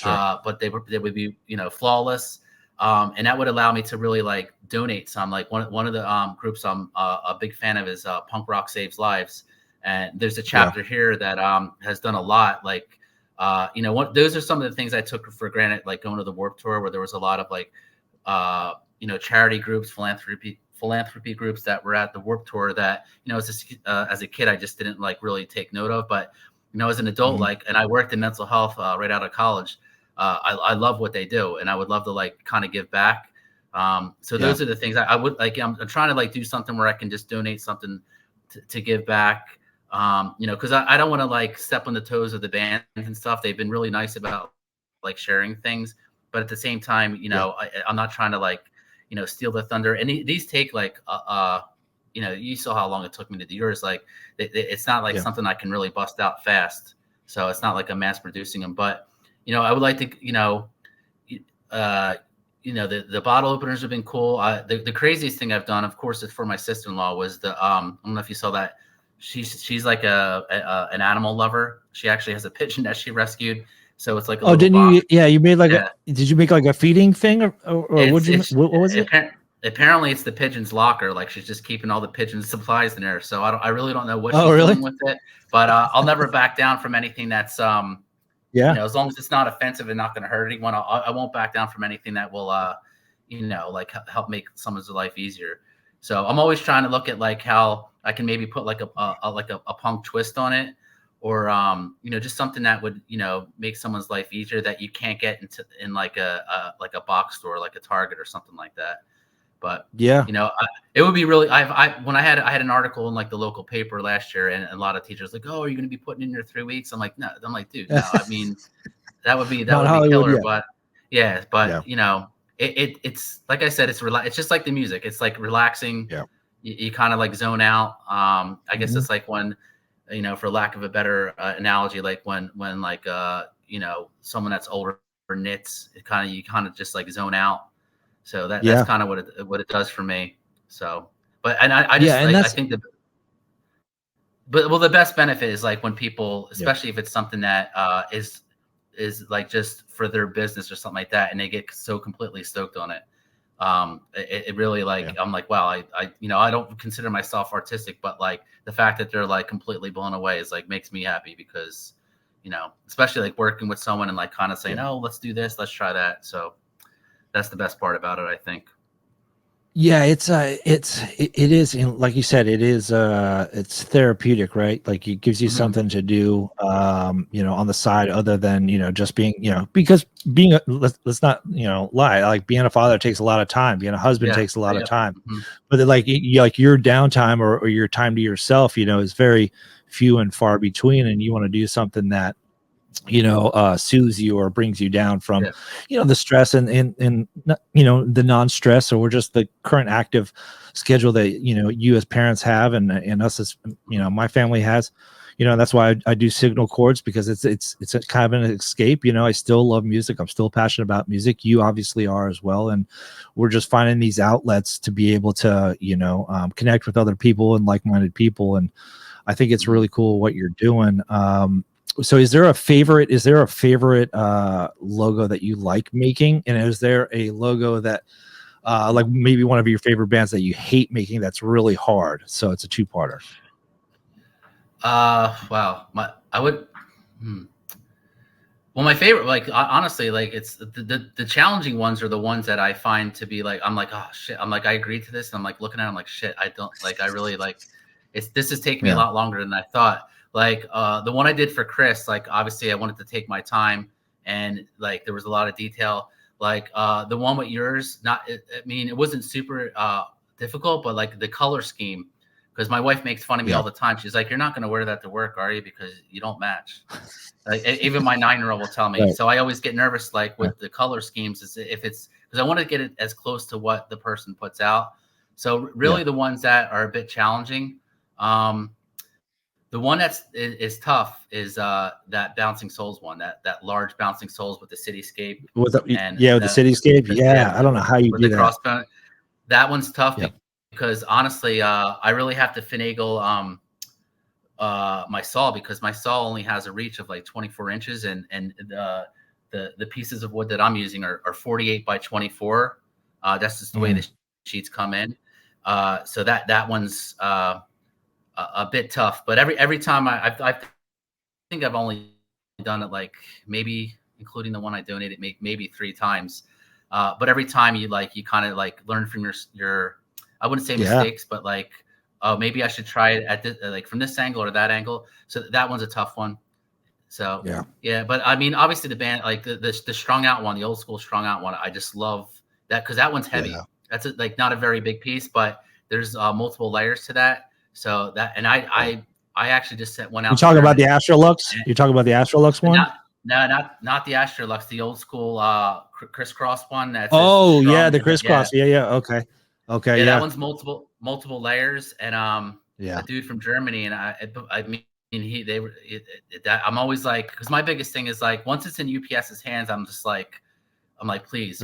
[SPEAKER 6] but they would be, flawless. And that would allow me to really donate some. One of the groups I'm a big fan of is Punk Rock Saves Lives, and there's a chapter here that has done a lot. Those are some of the things I took for granted, going to the Warped Tour, where there was a lot of charity groups, philanthropy groups that were at the Warped Tour that as a kid I just didn't really take note of, but as an adult, and I worked in mental health right out of college. I love what they do, and I would love to kind of give back. So those are the things I would I'm trying to do something where I can just donate something to give back. Because I don't want to step on the toes of the band and stuff. They've been really nice about sharing things, but at the same time, I'm not trying to steal the thunder. And these take you saw how long it took me to do yours. It's not something I can really bust out fast. So it's not I'm mass producing them, but I would like to, the bottle openers have been cool. The craziest thing I've done, of course, is for my sister-in-law was I don't know if you saw that. She's like an animal lover. She actually has a pigeon that she rescued. So it's a
[SPEAKER 4] didn't box. You? Yeah, you made did you make a feeding thing or what was it?
[SPEAKER 6] Apparently it's the pigeon's locker. She's just keeping all the pigeon supplies in there. So I really don't know what she's doing with it, but I'll never back down from anything that's as long as it's not offensive and not going to hurt anyone, I won't back down from anything that will help make someone's life easier. So I'm always trying to look at how I can maybe put a punk twist on it, just something that would, make someone's life easier that you can't get in like a box store, like a Target or something like that. But
[SPEAKER 4] yeah,
[SPEAKER 6] it would be really, I had an article in like the local paper last year, and a lot of teachers like, oh, are you going to be putting in your 3 weeks? I'm like, no. I'm like, dude, no. I mean, that would be killer.
[SPEAKER 4] Yeah.
[SPEAKER 6] But it's like I said, it's just like the music. It's like relaxing.
[SPEAKER 7] Yeah.
[SPEAKER 6] You kind of like zone out. I guess it's like when, for lack of a better analogy, like when like someone that's older knits, you kind of just like zone out. So that's kind of what it does for me. So, but I just I think the best benefit is like when people, especially if it's something that is like just for their business or something like that, and they get so completely stoked on it. It really like, I'm like, wow, I don't consider myself artistic, but like the fact that they're like completely blown away is like, makes me happy because, especially like working with someone and like kind of saying, oh, let's do this, let's try that. So that's the best part about it, I think.
[SPEAKER 4] Yeah, it is, like you said, it's therapeutic, right? Like it gives you something to do, on the side other than, just being, because let's not, lie, like being a father takes a lot of time, being a husband takes a lot of time, but like your downtime or your time to yourself, is very few and far between, and you want to do something that, soothes you or brings you down from, the stress and the non-stress or just the current active schedule that, you as parents have and us as, my family has, that's why I do Signal Chords, because it's a kind of an escape. I still love music. I'm still passionate about music. You obviously are as well. And we're just finding these outlets to be able to, connect with other people and like-minded people. And I think it's really cool what you're doing. So is there a favorite logo that you like making? And is there a logo that like maybe one of your favorite bands that you hate making that's really hard? So it's a two-parter.
[SPEAKER 6] Wow. Well, my favorite, like honestly, like it's the challenging ones are the ones that I find to be like, I'm like, oh shit. I'm like, I agreed to this. And I'm like looking at it, I'm like, shit, I don't like, I really like this is taking me a lot longer than I thought. Like the one I did for Chris, like obviously I wanted to take my time and like there was a lot of detail. Like the one with yours, it wasn't super difficult, but like the color scheme, because my wife makes fun of me all the time. She's like, you're not going to wear that to work, are you? Because you don't match. Like even my 9-year-old will tell me. Right. So I always get nervous, like with the color schemes, if it's because I want to get it as close to what the person puts out. So really the ones that are a bit challenging. The one is tough is that Bouncing Souls one, that large Bouncing Souls with the cityscape.
[SPEAKER 4] With the cityscape. Yeah, I don't know how you do that.
[SPEAKER 6] Crossbow. That one's tough because honestly, I really have to finagle my saw, because my saw only has a reach of like 24 inches, and the pieces of wood that I'm using are 48 by 24. That's just the way the sheets come in. So that one's a bit tough, but every time I think I've only done it like maybe including the one I donated maybe 3 times, but every time you kind of like learn from your I wouldn't say mistakes, but like maybe I should try it at this, like from this angle or that angle. So that one's a tough one. So but I mean obviously the band, like the strung out one, the old school strung out one, I just love that because that one's heavy. That's like not a very big piece, but there's multiple layers to that. So that, and I actually just set one out.
[SPEAKER 4] You talking about the Astrolux? You're talking about the Astrolux one?
[SPEAKER 6] Not the Astrolux, the old school crisscross one. That's
[SPEAKER 4] the crisscross. Yeah. Okay. Yeah,
[SPEAKER 6] that one's multiple layers, and a dude from Germany, and I mean I'm always like, because my biggest thing is like once it's in UPS's hands, I'm like please,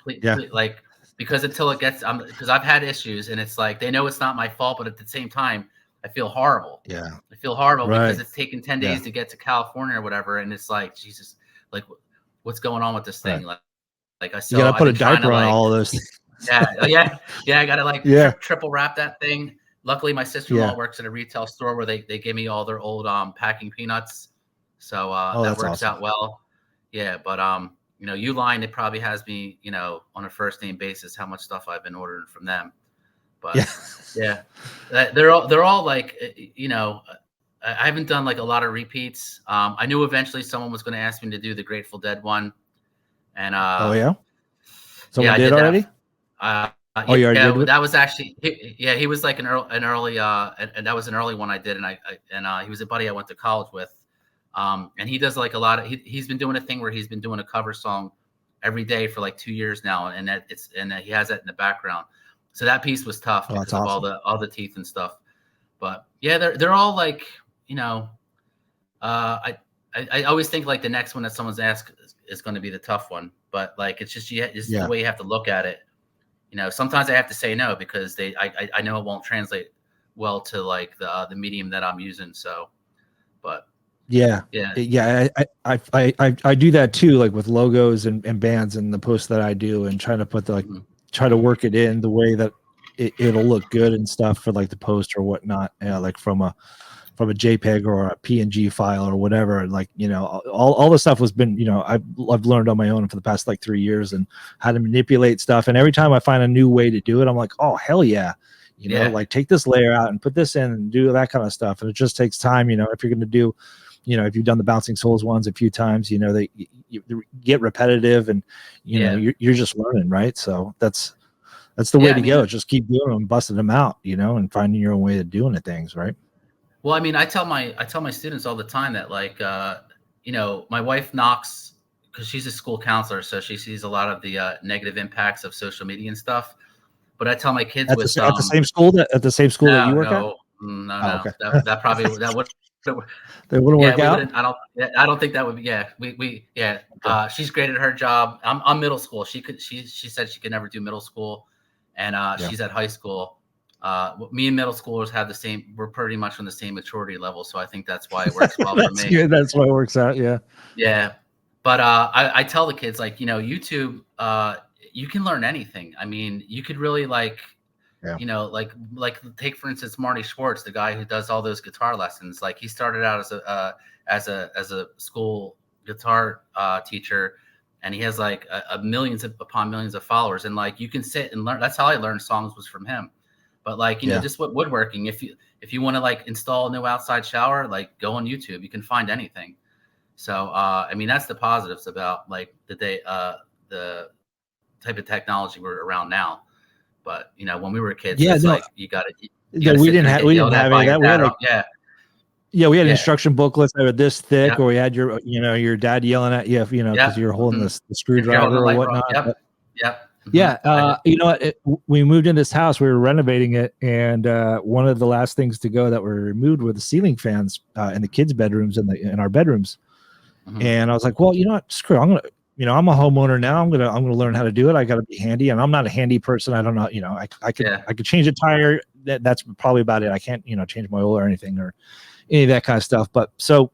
[SPEAKER 6] please, like. Because until it gets, because I've had issues, and it's like they know it's not my fault, but at the same time, I feel horrible.
[SPEAKER 7] Yeah,
[SPEAKER 6] I feel horrible because it's taken 10 days to get to California or whatever, and it's like Jesus, like what's going on with this thing? Like I still,
[SPEAKER 4] you gotta put a diaper on all of those.
[SPEAKER 6] I gotta triple wrap that thing. Luckily, my sister-in-law works at a retail store where they give me all their old packing peanuts, so that works out well. Yeah, but Uline, it probably has me, on a first name basis, how much stuff I've been ordering from them. But they're all like, I haven't done like a lot of repeats. I knew eventually someone was going to ask me to do the Grateful Dead one, and
[SPEAKER 4] Oh yeah, someone
[SPEAKER 6] yeah, I
[SPEAKER 4] did already.
[SPEAKER 6] Oh,
[SPEAKER 4] you already
[SPEAKER 6] yeah,
[SPEAKER 4] did it?
[SPEAKER 6] that was actually he was like an early and that was an early one I did, and he was a buddy I went to college with, and he does like a lot of he's been doing a thing where he's been doing a cover song every day for like 2 years now, and he has that in the background. So that piece was tough because of all the teeth and stuff. But yeah, they're all like, you know, I always think like the next one that someone's asked is going to be the tough one, but like it's just the way you have to look at it. You know, sometimes I have to say no because I know it won't translate well to like the medium that I'm using. So, but
[SPEAKER 4] yeah. I do that too, like with logos and bands and the posts that I do, and trying to put try to work it in the way that it'll look good and stuff for like the post or whatnot. Like from a JPEG or a PNG file or whatever. Like, you know, all the stuff was been, you know, I've learned on my own for the past like 3 years and how to manipulate stuff. And every time I find a new way to do it, I'm like, oh, hell yeah. You know, like take this layer out and put this in and do that kind of stuff. And it just takes time, you know, if you're going to do, you know, if you've done the Bouncing Souls ones a few times, you know, they get repetitive and, you know, you're just learning, right? So that's the way to go. Just keep doing them, busting them out, you know, and finding your own way of doing things, right?
[SPEAKER 6] Well, I mean, I tell my students all the time that like, you know, my wife knocks because she's a school counselor, so she sees a lot of the negative impacts of social media and stuff. But I tell my kids
[SPEAKER 4] at the same school that you work at.
[SPEAKER 6] No,
[SPEAKER 4] okay.
[SPEAKER 6] that probably that would
[SPEAKER 4] they wouldn't work out.
[SPEAKER 6] I don't think that would be. Yeah, Okay. She's great at her job. I'm middle school. She said she could never do middle school, and she's at high school. Me and middle schoolers have the same. We're pretty much on the same maturity level, so I think that's why it works well for me.
[SPEAKER 4] Good. That's why it works out. Yeah.
[SPEAKER 6] Yeah, but I tell the kids like, you know, YouTube. You can learn anything. I mean, you could really like, you know, like take for instance Marty Schwartz, the guy who does all those guitar lessons. Like he started out as a school guitar teacher, and he has like millions upon millions of followers. And like you can sit and learn. That's how I learned songs, was from him. But like, you know, just what woodworking. If you want to like install a new outside shower, like go on YouTube. You can find anything. So I mean, that's the positives about like the type of technology we're around now. But you know, when we were kids, like you got to.
[SPEAKER 4] We didn't have any of that. We had like, we had instruction booklets that were this thick, or we had your dad yelling at you, you know, because you're holding the screwdriver or whatnot. You know what? We moved in this house. We were renovating it, and one of the last things to go that were removed were the ceiling fans in the kids' bedrooms and in our bedrooms. And I was like, well, you know what? Screw. I'm a homeowner now. I'm gonna learn how to do it. I got to be handy, and I'm not a handy person. I don't know. You know, I could change a tire. That's probably about it. I can't, you know, change my oil or anything or any of that kind of stuff. But so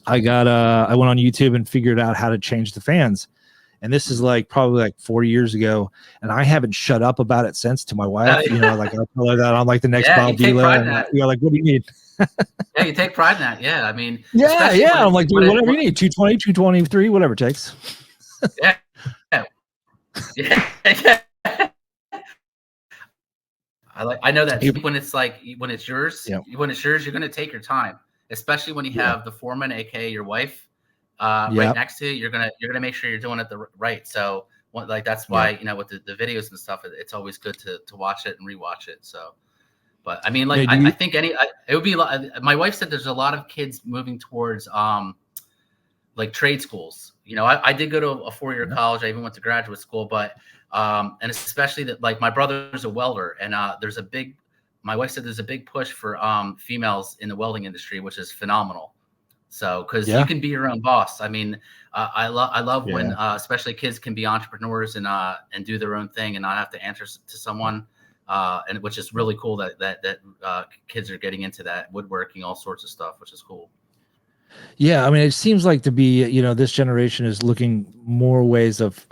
[SPEAKER 4] I went on YouTube and figured out how to change the fans. And this is like probably like 4 years ago, and I haven't shut up about it since to my wife. You know, like I tell her that I'm like the next Bob Dylan. You're like, what do you need?
[SPEAKER 6] Yeah, you take pride in that. Yeah, I mean,
[SPEAKER 4] I'm like, dude, whatever you need, 220, 223, whatever it takes.
[SPEAKER 6] Yeah. I know that when it's yours, you're going to take your time, especially when you have the foreman, aka your wife, right next to you. You're gonna make sure you're doing it right. So like that's why you know with the videos and stuff, it's always good to watch it and rewatch it. So, but I mean, like I think it would be. My wife said there's a lot of kids moving towards like trade schools. You know, I did go to a 4-year college. I even went to graduate school, but and especially that like my brother's a welder, and my wife said there's a big push for females in the welding industry, which is phenomenal. So, because you can be your own boss. I mean, I love when especially kids can be entrepreneurs and do their own thing and not have to answer to someone. And which is really cool that kids are getting into that, woodworking, all sorts of stuff, which is cool.
[SPEAKER 4] Yeah, I mean, it seems like to be, you know, this generation is looking more ways of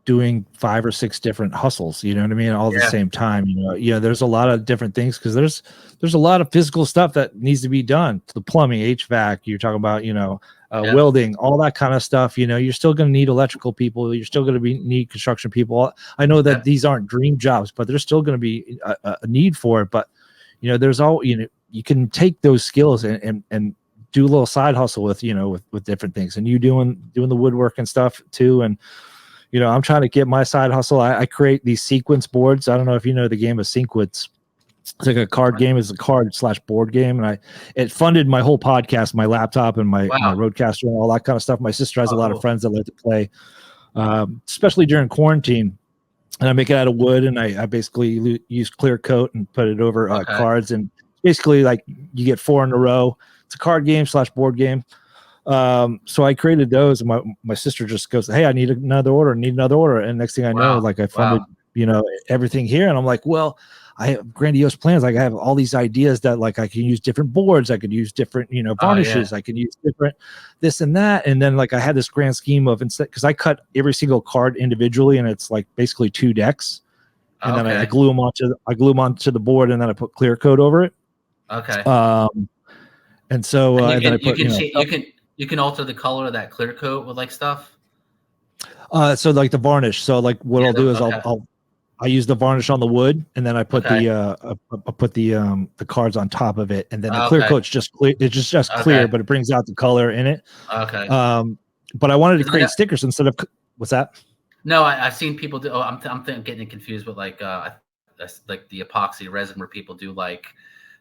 [SPEAKER 4] doing 5 or 6 different hustles, you know what I mean, all at the same time. You know, there's a lot of different things because there's a lot of physical stuff that needs to be done. The plumbing, HVAC, you're talking about, you know, welding, all that kind of stuff. You know, you're still going to need electrical people. You're still going to need construction people. I know that these aren't dream jobs, but there's still going to be a need for it. But you know, there's all, you know, you can take those skills and do a little side hustle with, with different things. And you doing the woodwork and stuff too. And, I'm trying to get my side hustle. I create these sequence boards. I don't know if you know the game of Sequence. It's like a card game. It's a card/board game. And it funded my whole podcast, my laptop and my Roadcaster and all that kind of stuff. My sister has a lot of friends that like to play, especially during quarantine. And I make it out of wood, and I basically use clear coat and put it over cards. And basically, like, you get 4 in a row. It's a card game/board game. So I created those, and my sister just goes, "Hey, I need another order. And next thing I know, like, I funded, everything here. And I'm like, well, I have grandiose plans. Like, I have all these ideas that, like, I can use different boards. I could use different, varnishes. I can use different this and that. And then, like, I had this grand scheme of, instead, because I cut every single card individually, and it's like basically 2 decks. And then I glue them onto the board, and then I put clear coat over it.
[SPEAKER 6] Okay.
[SPEAKER 4] And so
[SPEAKER 6] and then I put, you can alter the color of that clear coat with, like, stuff.
[SPEAKER 4] So, like, the varnish. So, like, what I'll do is I use the varnish on the wood, and then I put the cards on top of it, and then the clear coat's just clear. It's just clear, but it brings out the color in it.
[SPEAKER 6] Okay.
[SPEAKER 4] But I wanted to create stickers instead of what's that?
[SPEAKER 6] No, I've seen people do. I'm getting confused with, like, that's like the epoxy resin, where people do, like,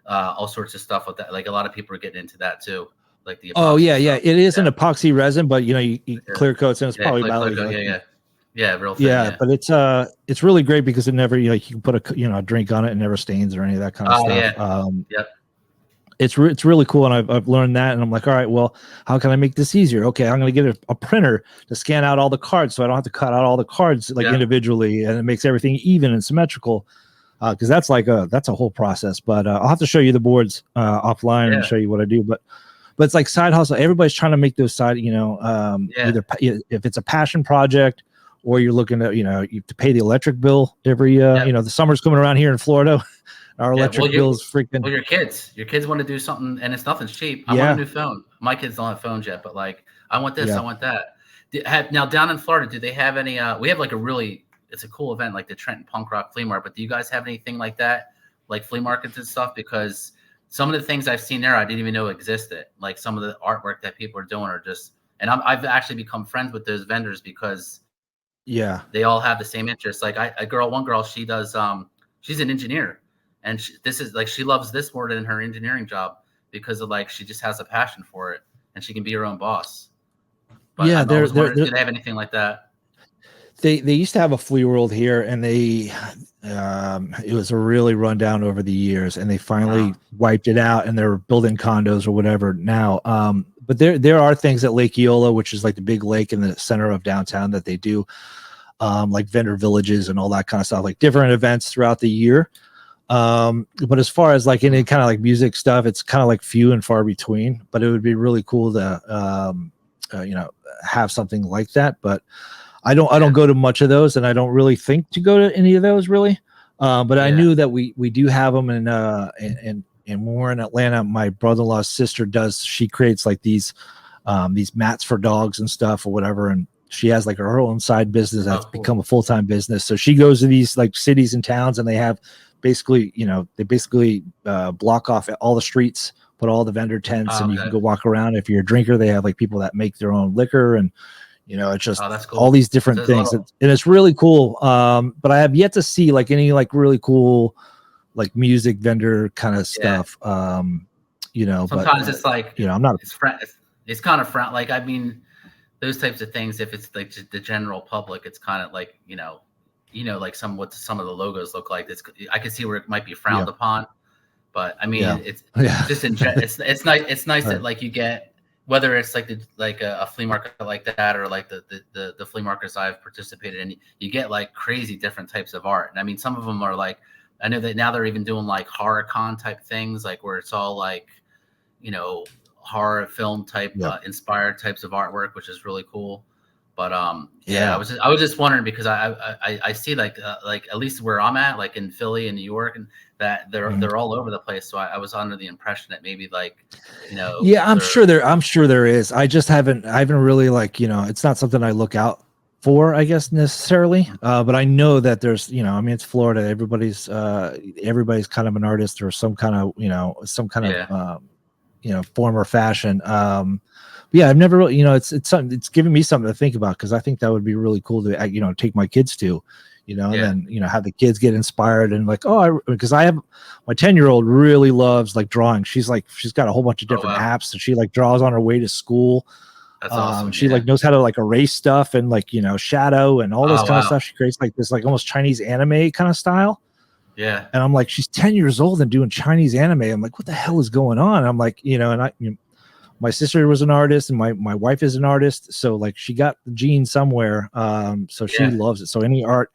[SPEAKER 6] all sorts of stuff with that. Like, a lot of people are getting into that too. Like the
[SPEAKER 4] it is an epoxy resin, but you clear coats, and it's probably about real thin, but it's really great because it never, you can put a drink on it and never stains or any of that kind of stuff. It's really cool, and I've learned that, and I'm like, all right, well, how can I make this easier? Okay, I'm going to get a printer to scan out all the cards, so I don't have to cut out all the cards individually, and it makes everything even and symmetrical. Because that's a whole process. But I'll have to show you the boards offline and show you what I do. But it's like side hustle. Everybody's trying to make those side, either if it's a passion project, or you're looking at, you have to pay the electric bill every, the summer's coming around here in Florida. Our electric bill's freaking.
[SPEAKER 6] Well, your kids want to do something, and nothing's cheap. I want a new phone. My kids don't have phones yet, but, like, I want this, I want that. Now, down in Florida, do they have any? We have, like, it's a cool event, like the Trenton Punk Rock Flea Market. But do you guys have anything like that, like flea markets and stuff? Because some of the things I've seen there, I didn't even know existed. Like, some of the artwork that people are doing are just, and I've actually become friends with those vendors because they all have the same interests. Like, one girl, she does, she's an engineer, and she loves this more than her engineering job because of, like, she just has a passion for it, and she can be her own boss. But do they have anything like that?
[SPEAKER 4] They used to have a flea world here, and it was a really run down over the years, and they finally wiped it out, and they're building condos or whatever now. But there are things at Lake Eola, which is like the big lake in the center of downtown, that they do, like vendor villages and all that kind of stuff, like different events throughout the year. But as far as, like, any kind of, like, music stuff, it's kind of, like, few and far between. But it would be really cool to have something like that. But I don't go to much of those, and I don't really think to go to any of those really. But I knew that we do have them, and when we're in Atlanta, my brother-in-law's sister she creates, like, these mats for dogs and stuff or whatever, and she has, like, her own side business that's become a full-time business. So she goes to these, like, cities and towns, and they have basically block off all the streets, put all the vendor tents, and you can go walk around. If you're a drinker, they have, like, people that make their own liquor, and it's just
[SPEAKER 6] that's cool.
[SPEAKER 4] all these different things, and it's really cool. But I have yet to see, like, any, like, really cool, like, music vendor kind of stuff. Sometimes
[SPEAKER 6] it's like,
[SPEAKER 4] I'm not.
[SPEAKER 6] It's kind of like, I mean, those types of things. If it's like the general public, it's kind of like like what some of the logos look like. I can see where it might be frowned upon, but I mean, it's just it's nice. It's nice that, like, you get. Whether it's like a flea market like that, or like the flea markets I've participated in, you get, like, crazy different types of art. And I mean, some of them are, like, I know that now they're even doing, like, horror con type things, like, where it's all, like, horror film type inspired types of artwork, which is really cool. But I was just wondering, because I see, like at least where I'm at, like in Philly and New York, and that they're all over the place. So I was under the impression that maybe, like,
[SPEAKER 4] I'm sure there is. I haven't really, like, it's not something I look out for, I guess, necessarily. But I know that there's, I mean, it's Florida. Everybody's kind of an artist or some kind of, form or fashion. Yeah, I've never really, it's something, it's giving me something to think about, because I think that would be really cool to, take my kids to, and then, have the kids get inspired and like, because I have my 10-year-old really loves like drawing. She's got a whole bunch of different apps that she like draws on her way to school.
[SPEAKER 6] That's awesome.
[SPEAKER 4] She like knows how to like erase stuff and like, shadow and all this kind of stuff. She creates like this like almost Chinese anime kind of style.
[SPEAKER 6] Yeah.
[SPEAKER 4] And I'm like, she's 10 years old and doing Chinese anime. I'm like, what the hell is going on? And I'm like, my sister was an artist and my wife is an artist. So like she got the gene somewhere. So she loves it. So any art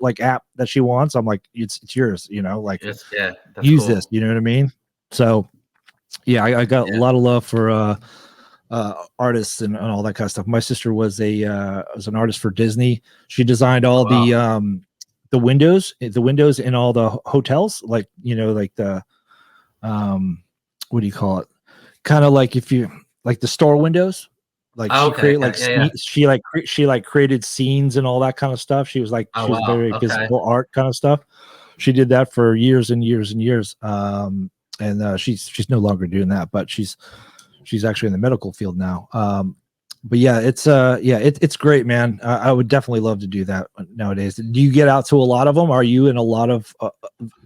[SPEAKER 4] like app that she wants, I'm like, it's yours, like use cool. This, you know what I mean? So yeah, I got a lot of love for, artists and all that kind of stuff. My sister was an artist for Disney. She designed all the windows in all the hotels, like like the what do you call it? Kind of like if you like the store windows, like she created scenes and all that kind of stuff. She was like she was very physical art kind of stuff. She did that for years and years and years. And she's no longer doing that, but she's actually in the medical field now. But yeah, it's great, man. I would definitely love to do that nowadays. Do you get out to a lot of them? Are you in a lot of, do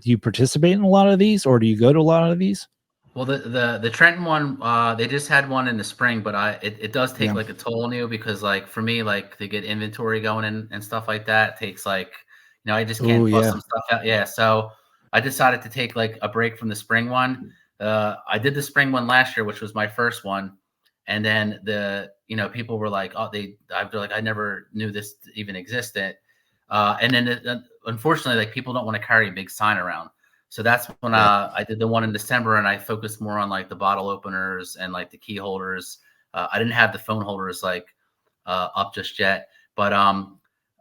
[SPEAKER 4] you participate in a lot of these, or do you go to a lot of these?
[SPEAKER 6] Well, the Trenton one, they just had one in the spring, but it does take like a toll on you, because like for me, like to get inventory going and stuff like that takes like, I just can't bust some stuff out. Yeah. So I decided to take like a break from the spring one. I did the spring one last year, which was my first one. And then people were like, they're like, I never knew this even existed. And then unfortunately, like people don't want to carry a big sign around. So that's when I did the one in December, and I focused more on like the bottle openers and like the key holders. I didn't have the phone holders like up just yet, but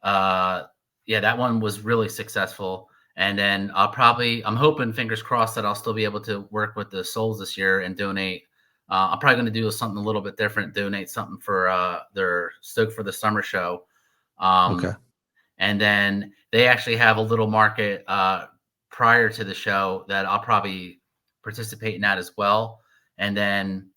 [SPEAKER 6] that one was really successful. And then I'm hoping, fingers crossed, that I'll still be able to work with the Souls this year and donate. I'm probably going to do something a little bit different, donate something for their Stoke for the Summer show. And then they actually have a little market prior to the show that I'll probably participate in that as well. And then,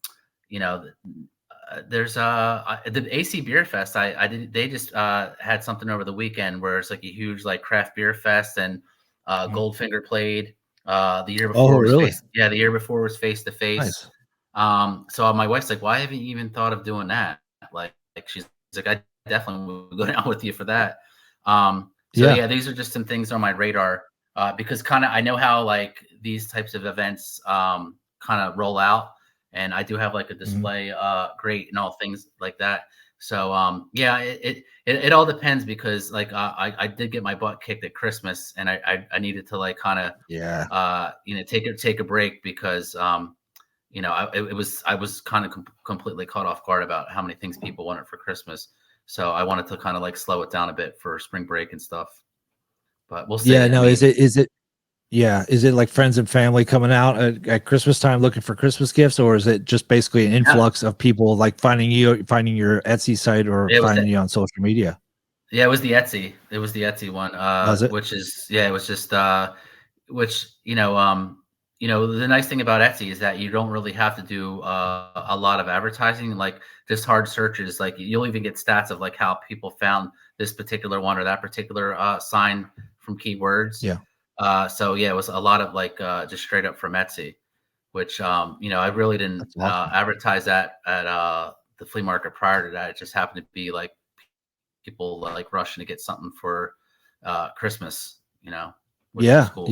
[SPEAKER 6] there's the AC Beer Fest. They just had something over the weekend where it's like a huge like craft beer fest, and Goldfinger played the year before. The year before was Face to Face. So my wife's like, why haven't you even thought of doing that? Like she's like, I definitely will go down with you for that. These are just some things on my radar. Because kind of I know how like these types of events kind of roll out, and I do have like a display grate and all things like that. So it all depends, because like I did get my butt kicked at Christmas, and I needed to like kind of take a break, because I was kind of completely caught off guard about how many things people wanted for Christmas. So I wanted to kind of like slow it down a bit for spring break and stuff. But we'll see.
[SPEAKER 4] Is it like friends and family coming out at Christmas time looking for Christmas gifts, or is it just basically an influx of people like finding your Etsy site or finding you on social media?
[SPEAKER 6] Yeah, it was the Etsy. It was the Etsy one. Which is it was just the nice thing about Etsy is that you don't really have to do a lot of advertising, like just hard searches. Like you'll even get stats of like how people found this particular one or that particular sign from keywords.
[SPEAKER 4] Yeah.
[SPEAKER 6] It was a lot of like just straight up from Etsy, which I really didn't advertise that at the flea market prior to that. It just happened to be like people like rushing to get something for Christmas, which is cool.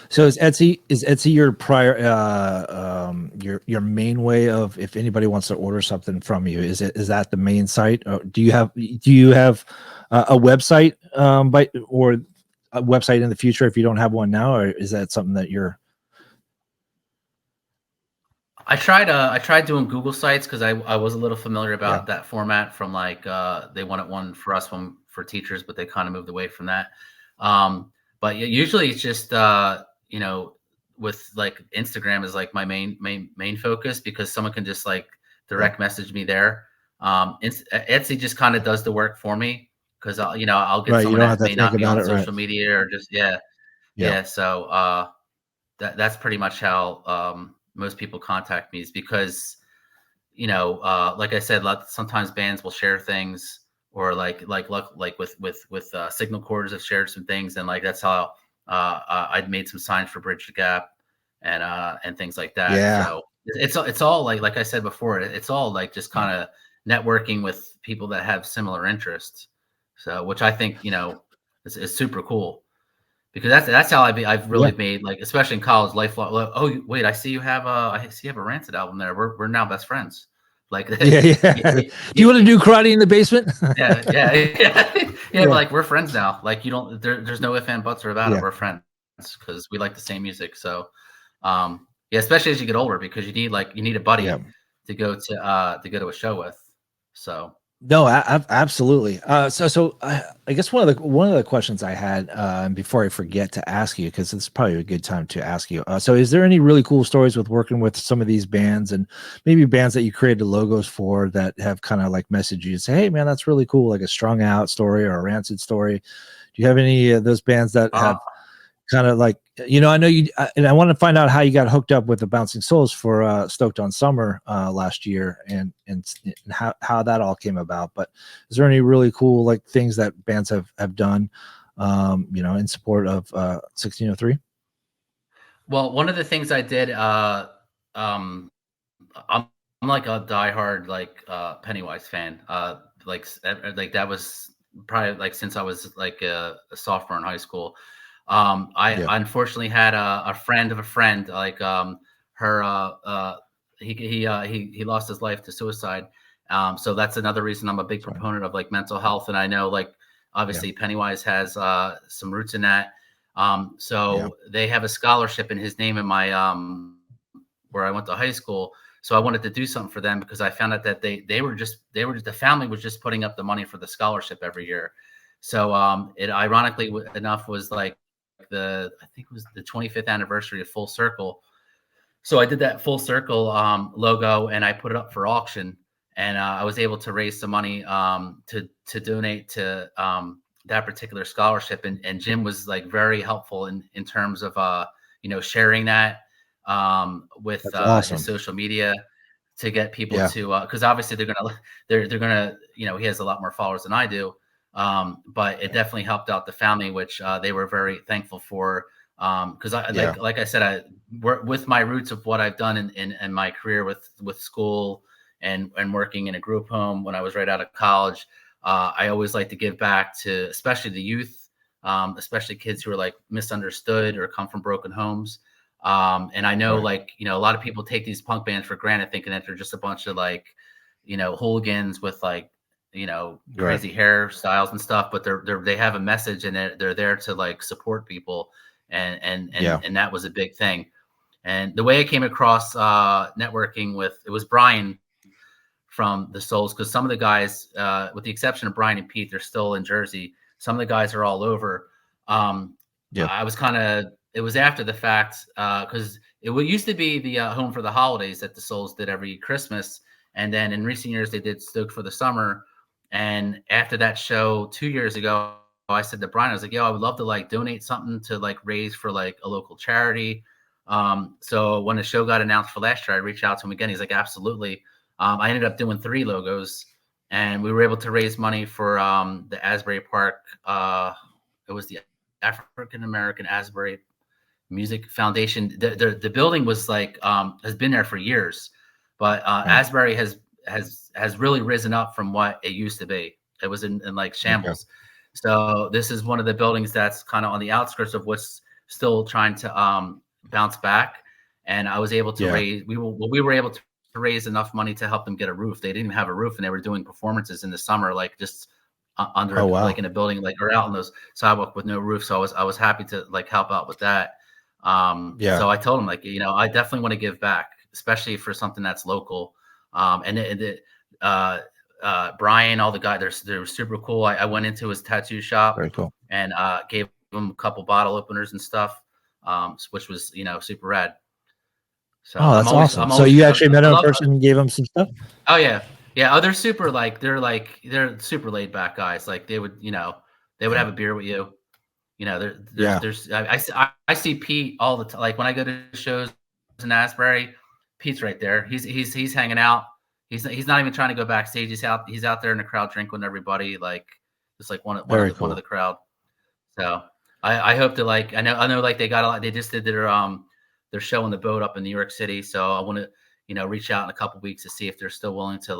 [SPEAKER 4] So is Etsy your prior your main way of, if anybody wants to order something from you, is that the main site? Or do you have a website or a website in the future if you don't have one now, or is that something that you're?
[SPEAKER 6] I tried doing Google sites, because I was a little familiar about that format from like they wanted one for us, one for teachers, but they kind of moved away from that. But usually it's just with like Instagram is like my main focus, because someone can just like direct message me there. Etsy just kind of does the work for me because I'll get
[SPEAKER 4] Right. You
[SPEAKER 6] someone
[SPEAKER 4] don't have
[SPEAKER 6] that
[SPEAKER 4] to
[SPEAKER 6] may not
[SPEAKER 4] think
[SPEAKER 6] be
[SPEAKER 4] about
[SPEAKER 6] on
[SPEAKER 4] it. Right.
[SPEAKER 6] social media or just yeah. So that's pretty much how most people contact me, is because like I said, sometimes bands will share things, or like with Signal Chords have shared some things, and like that's how I'd made some signs for Bridge the Gap and things like that.
[SPEAKER 4] Yeah.
[SPEAKER 6] So it's all like I said before, it's all like just kind of networking with people that have similar interests. So which I think is super cool, because that's how I've really made, like, especially in college, lifelong. Oh wait, I see you have a Rancid album there. We're now best friends. Like
[SPEAKER 4] Yeah. Do you want to do karate in the basement?
[SPEAKER 6] yeah. But like, we're friends now. Like, you don't there's no ifs and buts or about it.
[SPEAKER 4] Yeah.
[SPEAKER 6] We're friends because we like the same music. So especially as you get older, because you need a buddy to go to a show with. So
[SPEAKER 4] No, absolutely. So I guess one of the questions I had, and before I forget to ask you, because it's probably a good time to ask you. So, is there any really cool stories with working with some of these bands, and maybe bands that you created logos for, that have kind of like messaged you and say, "Hey, man, that's really cool," like a Strung Out story or a Rancid story? Do you have any of those bands that have kind of like, I know you, and I want to find out how you got hooked up with the Bouncing Souls for Stoked on Summer last year, and how that all came about. But is there any really cool like things that bands have done, in support of 1603?
[SPEAKER 6] Well, one of the things I did, I'm like a diehard Pennywise fan. Like that was probably like since I was like a sophomore in high school. I unfortunately had a friend of a friend, like he lost his life to suicide. So that's another reason I'm a big proponent of like mental health, and I know like obviously Pennywise has some roots in that. So they have a scholarship in his name in my where I went to high school. So I wanted to do something for them, because I found out that the family was just putting up the money for the scholarship every year. So it ironically enough was like I think it was the 25th anniversary of Full Circle. So I did that Full Circle logo, and I put it up for auction, and I was able to raise some money to donate to that particular scholarship. And Jim was like very helpful in terms of sharing that with his social media, to get people to because obviously they're gonna he has a lot more followers than I do. But it definitely helped out the family, which they were very thankful for. Because like I said, I with my roots of what I've done in my career with school and working in a group home when I was right out of college. I always like to give back to especially the youth, especially kids who are like misunderstood or come from broken homes. And I know a lot of people take these punk bands for granted, thinking that they're just a bunch of hooligans with crazy hairstyles and stuff, but they have a message, and they're there to like support people. And that was a big thing. And the way I came across networking it was Brian from the Souls, because some of the guys, with the exception of Brian and Pete, they're still in Jersey. Some of the guys are all over. I was it was after the fact, because it used to be the home for the holidays that the Souls did every Christmas. And then in recent years, they did Stoked for the Summer. And after that show 2 years ago, I said to Brian, I was like, yo, I would love to like donate something to like raise for like a local charity. So when the show got announced for last year, I reached out to him again. He's like, absolutely. I ended up doing 3 logos, and we were able to raise money for the Asbury Park. It was the African American Asbury Music Foundation. The building was like has been there for years, but Asbury has really risen up from what it used to be. It was in like shambles. So this is one of the buildings that's kind of on the outskirts of what's still trying to bounce back. And I was able to raise. We were able to raise enough money to help them get a roof. They didn't have a roof, and they were doing performances in the summer, like just under like in a building, like or out on those sidewalk with no roof. So I was happy to like help out with that. So I told him like, I definitely want to give back, especially for something that's local. Brian, all the guys, they're super cool. I went into his tattoo shop,
[SPEAKER 4] Very cool,
[SPEAKER 6] and gave him a couple bottle openers and stuff, which was super rad. So
[SPEAKER 4] that's awesome. So you actually met him in person and gave him some stuff?
[SPEAKER 6] Oh yeah, Yeah. Oh, they're super they're super laid back guys. Like they would, they would have a beer with you. I see Pete all the time. Like when I go to shows in Asbury, Pete's right there. He's hanging out. He's not even trying to go backstage. He's out there in the crowd drinking with everybody. Like just like one of the crowd. So I hope to I know like they got a lot. They just did their show on the boat up in New York City. So I want to reach out in a couple weeks to see if they're still willing to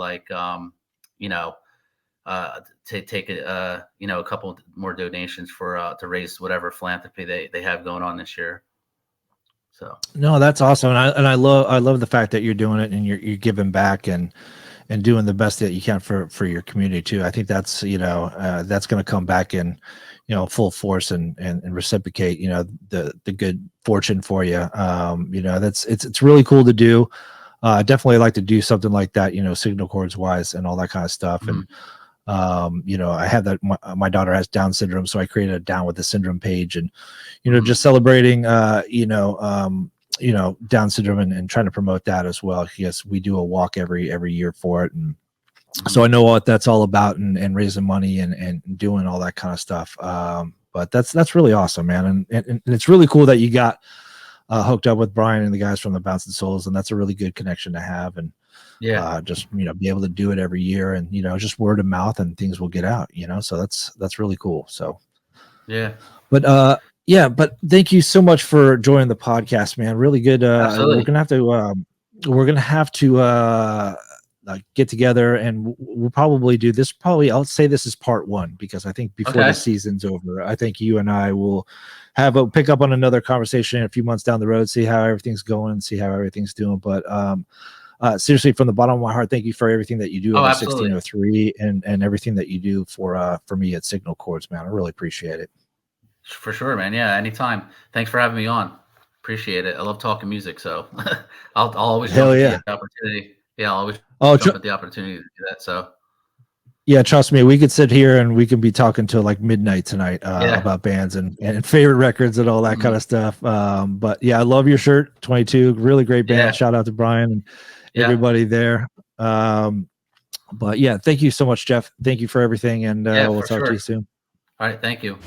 [SPEAKER 6] to take a couple more donations for to raise whatever philanthropy they have going on this year. So
[SPEAKER 4] no, that's awesome, and I love the fact that you're doing it and you're giving back and doing the best that you can for your community too. I think that's that's going to come back in full force and reciprocate the good fortune for you. It's really cool to do. Definitely like to do something like that, Signal Chords wise and all that kind of stuff.
[SPEAKER 6] Mm-hmm.
[SPEAKER 4] And I have that my daughter has Down syndrome, so I created a Down with the Syndrome page, and just celebrating Down syndrome and trying to promote that as well. Yes, we do a walk every year for it, and so I know what that's all about, and raising money and doing all that kind of stuff. But that's really awesome, man, and it's really cool that you got hooked up with Brian and the guys from the Bouncing Souls, and that's a really good connection to have. And just be able to do it every year, and just word of mouth, and things will get out. So that's really cool. So but thank you so much for joining the podcast, man. Really good. We're gonna have to get together, and we'll probably do this. I'll say this is part one, because I think before the season's over, I think you and I will pick up on another conversation a few months down the road, see how everything's going, see how everything's doing. But seriously, from the bottom of my heart, thank you for everything that you do at 1603 and everything that you do for me at Signal Chords, man. I really appreciate it.
[SPEAKER 6] For sure, man. Yeah, anytime. Thanks for having me on. Appreciate it. I love talking music, so I'll always jump at the opportunity. Yeah, I'll always jump at the opportunity to do that. So
[SPEAKER 4] yeah, trust me, we could sit here and we can be talking till like midnight tonight about bands and favorite records and all that kind of stuff. But yeah, I love your shirt, 22, really great band. Shout out to Brian and everybody there. But yeah, thank you so much, Jeff. Thank you for everything, and we'll talk to you soon.
[SPEAKER 6] All right, thank you.